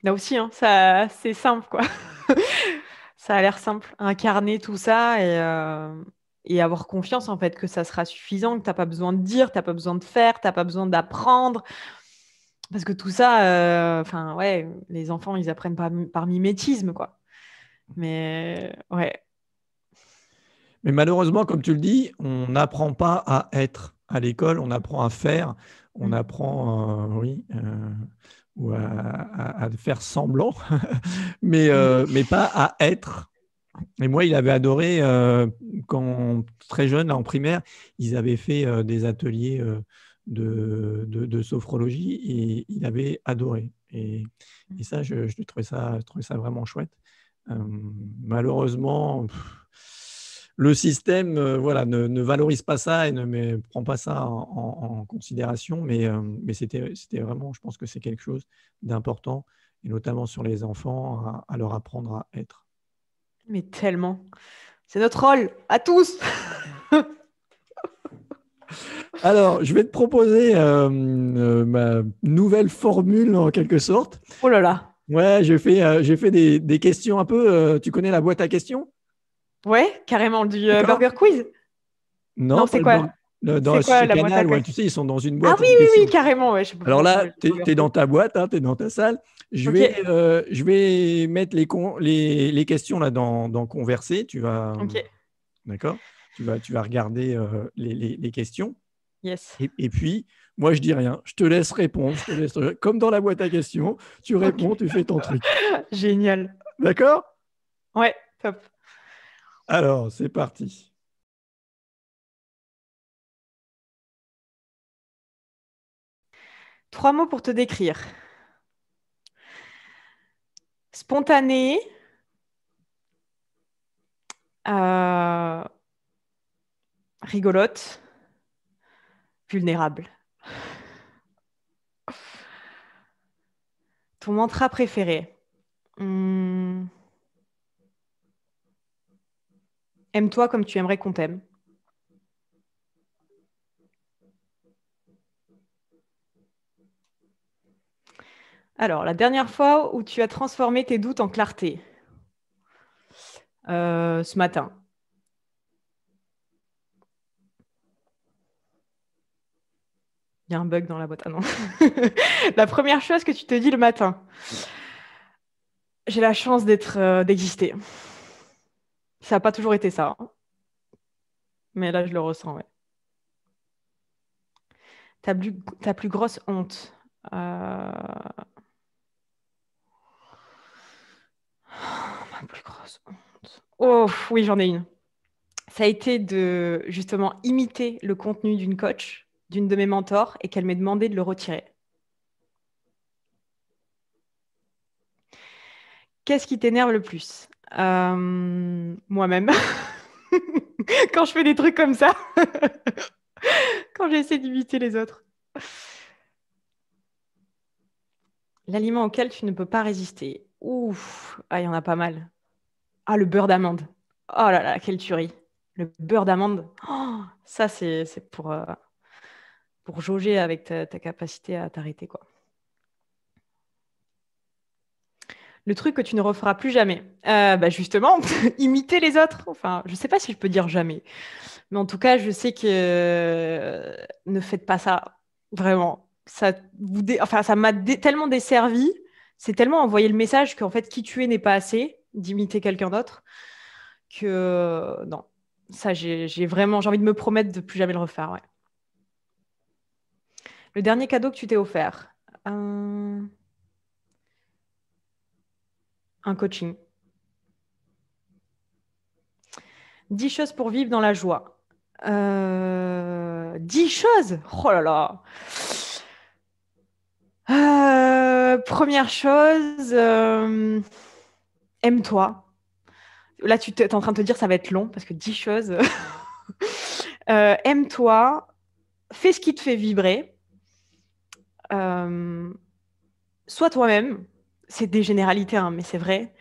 Là aussi, hein, ça, c'est simple, quoi. Ça a l'air simple. Incarner tout ça et avoir confiance, en fait, que ça sera suffisant, que tu n'as pas besoin de dire, tu n'as pas besoin de faire, tu n'as pas besoin d'apprendre. Parce que tout ça, ouais, les enfants, ils apprennent par mimétisme, quoi. Mais ouais. Mais malheureusement, comme tu le dis, on n'apprend pas à être à l'école, on apprend à faire, on apprend, oui, ou à faire semblant, mais pas à être. Et moi, il avait adoré, quand très jeune, là, en primaire, ils avaient fait des ateliers de sophrologie et il avait adoré. Et ça, je trouvais ça vraiment chouette. Malheureusement, le système voilà, ne valorise pas ça et ne prend pas ça en considération, mais c'était vraiment, je pense que c'est quelque chose d'important, et notamment sur les enfants, à leur apprendre à être. Mais tellement. C'est notre rôle, à tous. Alors, je vais te proposer ma nouvelle formule en quelque sorte. Oh là là. Ouais, j'ai fait des questions un peu. Tu connais la boîte à questions? Ouais, carrément, du D'accord? burger quiz. Non, Non, pas c'est quoi? C'est quoi chez la boîte à Canal. Ouais, quiz? tu sais, ils sont dans une Ah boîte oui, de oui, oui, questions. carrément. Ouais, je sais pas Alors là, pourquoi tu burger es dans quiz. ta boîte, hein, tu es dans ta salle. Ok, Je vais mettre les questions là dans Converser. ok, D'accord? Tu vas regarder les questions. yes. Et puis, moi, je dis rien. Je te laisse répondre. Comme dans la boîte à questions, tu Ok. réponds, tu fais ton truc. Génial. D'accord? Ouais, top. Alors, c'est parti. Trois mots pour te décrire. Spontané, euh, rigolote, vulnérable. Ton mantra préféré. Aime-toi comme tu aimerais qu'on t'aime. Alors, la dernière fois où tu as transformé tes doutes en clarté. Ce matin. Il y a un bug dans la boîte. Ah non. La première chose que tu te dis le matin. J'ai la chance d'exister. Ça n'a pas toujours été ça. Hein. Mais là, je le ressens, ouais. Ta plus grosse honte. Ma plus grosse honte. Oh, oui, j'en ai une. Ça a été de, justement, imiter le contenu d'une coach, d'une de mes mentors, et qu'elle m'ait demandé de le retirer. Qu'est-ce qui t'énerve le plus? Moi-même. Quand je fais des trucs comme ça. Quand j'essaie d'imiter les autres. L'aliment auquel tu ne peux pas résister. Ouf, ah, il y en a pas mal. Ah, le beurre d'amande. Oh là là, quelle tuerie. Le beurre d'amande, oh, ça, c'est pour jauger avec ta capacité à t'arrêter, quoi. Le truc que tu ne referas plus jamais. Bah justement, imiter les autres. Enfin, je ne sais pas si je peux dire jamais. Mais en tout cas, je sais que ne faites pas ça. Vraiment. Ça m'a tellement desservi. C'est tellement envoyé le message qu'en fait, qui tu es n'est pas assez d'imiter quelqu'un d'autre. Que non. Ça, j'ai envie de me promettre de plus jamais le refaire. Ouais. Le dernier cadeau que tu t'es offert, un coaching. 10 choses pour vivre dans la joie. 10 choses. Oh là là. Première chose, aime-toi. Là, tu es en train de te dire ça va être long parce que 10 choses. Aime-toi, fais ce qui te fait vibrer. Sois toi-même. C'est des généralités, hein, mais c'est vrai.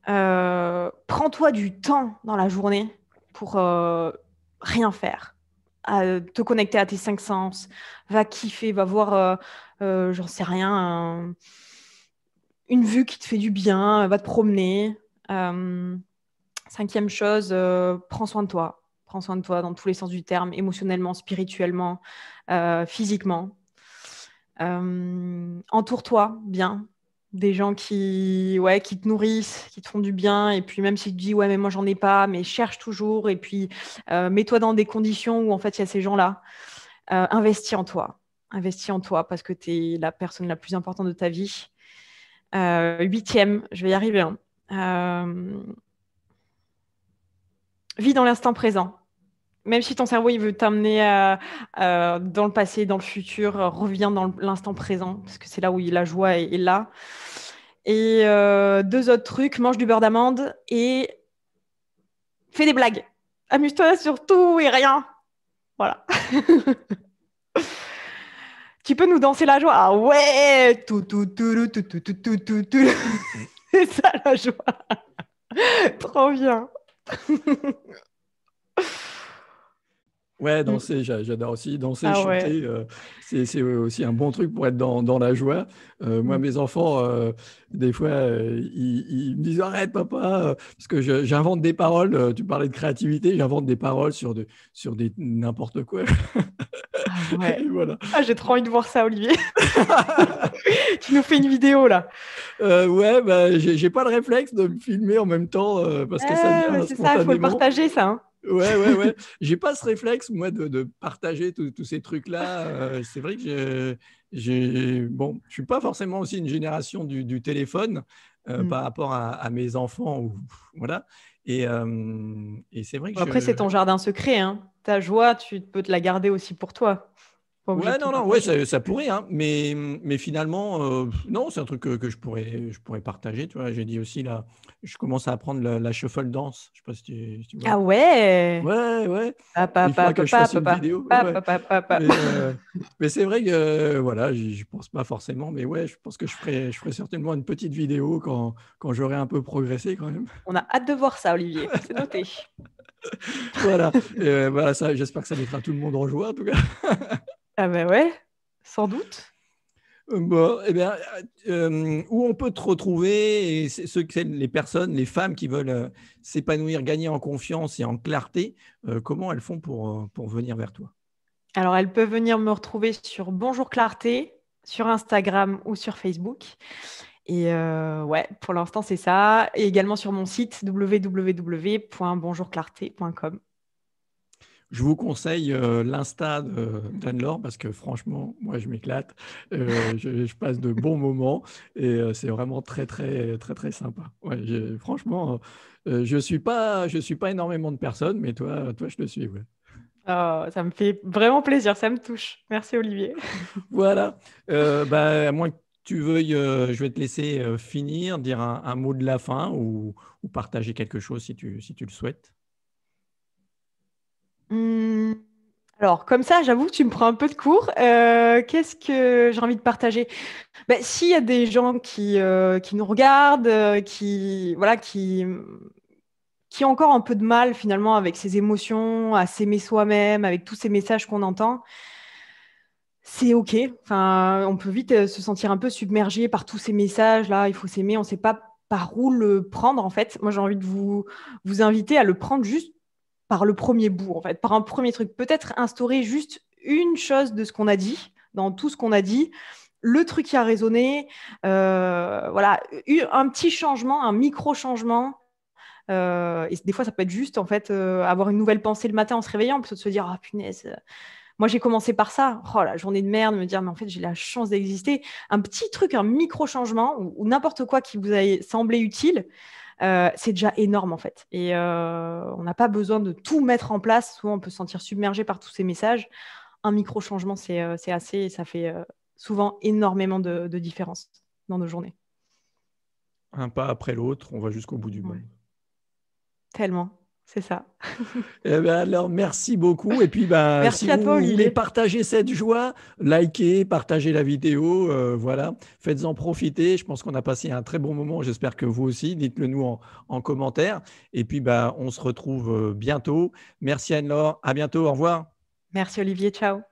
Prends-toi du temps dans la journée pour rien faire. Te connecter à tes 5 sens. Va kiffer, va voir, j'en sais rien, une vue qui te fait du bien, va te promener. 5e chose, prends soin de toi. Prends soin de toi dans tous les sens du terme, émotionnellement, spirituellement, physiquement. Entoure-toi bien des gens qui te nourrissent, qui te font du bien. Et puis même si tu te dis, ouais, mais moi, j'en ai pas, mais cherche toujours. Et puis, mets-toi dans des conditions où, en fait, il y a ces gens-là. Investis en toi. Investis en toi parce que tu es la personne la plus importante de ta vie. 8e, je vais y arriver. Vis dans l'instant présent. Même si ton cerveau il veut t'amener dans le passé, dans le futur, reviens dans l'instant présent, parce que c'est là où la joie est là. Et 2 autres trucs, mange du beurre d'amande et fais des blagues. Amuse-toi sur tout et rien. Voilà. Tu peux nous danser la joie? Ah ouais! Tout, tout, tout, tout, tout, tout, tout, tout, tout. C'est ça la joie. Trop bien. Ouais, danser, j'adore aussi. Danser, Ah ouais. chanter, c'est aussi un bon truc pour être dans la joie. Moi, mes enfants, des fois, ils me disent arrête, papa, parce que j'invente des paroles. Tu parlais de créativité, j'invente des paroles sur des n'importe quoi. Ah ouais. Et voilà. Ah, j'ai trop envie de voir ça, Olivier. Tu nous fais une vidéo là. Ouais, bah, j'ai pas le réflexe de me filmer en même temps parce que ça vient C'est ça, il faut le spontanément. partager, ça. Hein. Ouais. J'ai pas ce réflexe, moi, de partager tous ces trucs-là. C'est vrai que bon, je suis pas forcément aussi une génération du téléphone par rapport à mes enfants. Voilà. Et c'est vrai que Après, c'est ton jardin secret. Hein. Ta joie, tu peux te la garder aussi pour toi. Pas obligé de Ouais, tout non, ouais, partager. ça pourrait, hein, mais finalement, non, c'est un truc que je pourrais partager. Tu vois, j'ai dit aussi là, je commence à apprendre la shuffle dance. Je sais pas si tu vois. Ah ouais. Ouais. Papa, Il faudra que papa, je fasse une papa, vidéo. Ouais. papa, papa, papa. Mais c'est vrai que voilà, je pense pas forcément, mais ouais, je pense que je ferai certainement une petite vidéo quand j'aurai un peu progressé quand même. On a hâte de voir ça, Olivier. C'est noté. Voilà. Voilà, ça, j'espère que ça mettra tout le monde en joie en tout cas. Ah ben ouais, sans doute. Bon, eh bien, où on peut te retrouver et les personnes, les femmes qui veulent s'épanouir, gagner en confiance et en clarté, comment elles font pour venir vers toi? Alors, elles peuvent venir me retrouver sur Bonjour Clarté, sur Instagram ou sur Facebook. Et ouais, pour l'instant, c'est ça. Et également sur mon site www.bonjourclarté.com. Je vous conseille l'Insta d'Anne-Laure parce que franchement, moi, je m'éclate. Je passe de bons moments et c'est vraiment très sympa. Ouais, franchement, je suis pas énormément de personnes, mais toi, je te suis. Ouais. Oh, ça me fait vraiment plaisir, ça me touche. Merci Olivier. Voilà. Bah, à moins que tu veuilles, je vais te laisser finir, dire un mot de la fin ou partager quelque chose si tu le souhaites. Hum, Alors, comme ça, j'avoue que tu me prends un peu de cours. Qu'est-ce que j'ai envie de partager? Ben, s'il y a des gens qui nous regardent, qui ont encore un peu de mal finalement avec ses émotions, à s'aimer soi-même, avec tous ces messages qu'on entend, c'est OK. Enfin, on peut vite se sentir un peu submergé par tous ces messages-là. Il faut s'aimer, on ne sait pas par où le prendre en fait. Moi, j'ai envie de vous inviter à le prendre juste par le premier bout, en fait, par un premier truc. Peut-être instaurer juste une chose de ce qu'on a dit, dans tout ce qu'on a dit, le truc qui a résonné, voilà, un petit changement, un micro-changement, Et des fois, ça peut être juste, en fait, avoir une nouvelle pensée le matin en se réveillant, plutôt de se dire, ah punaise. Moi, j'ai commencé par ça. Oh, la journée de merde, me dire, mais en fait, j'ai la chance d'exister. Un petit truc, un micro-changement ou n'importe quoi qui vous a semblé utile, c'est déjà énorme, en fait. Et on n'a pas besoin de tout mettre en place. Souvent, on peut se sentir submergé par tous ces messages. Un micro-changement, c'est assez, ça fait souvent énormément de différence dans nos journées. Un pas après l'autre, on va jusqu'au bout du monde. Ouais. Tellement, c'est ça. Eh ben alors, merci beaucoup. Et puis, ben, si Merci à toi, vous voulez Olivier. partager cette joie, likez, partagez la vidéo. Voilà, faites-en profiter. Je pense qu'on a passé un très bon moment. J'espère que vous aussi. Dites-le nous en commentaire. Et puis, ben, on se retrouve bientôt. Merci Anne-Laure. À bientôt. Au revoir. Merci, Olivier. Ciao.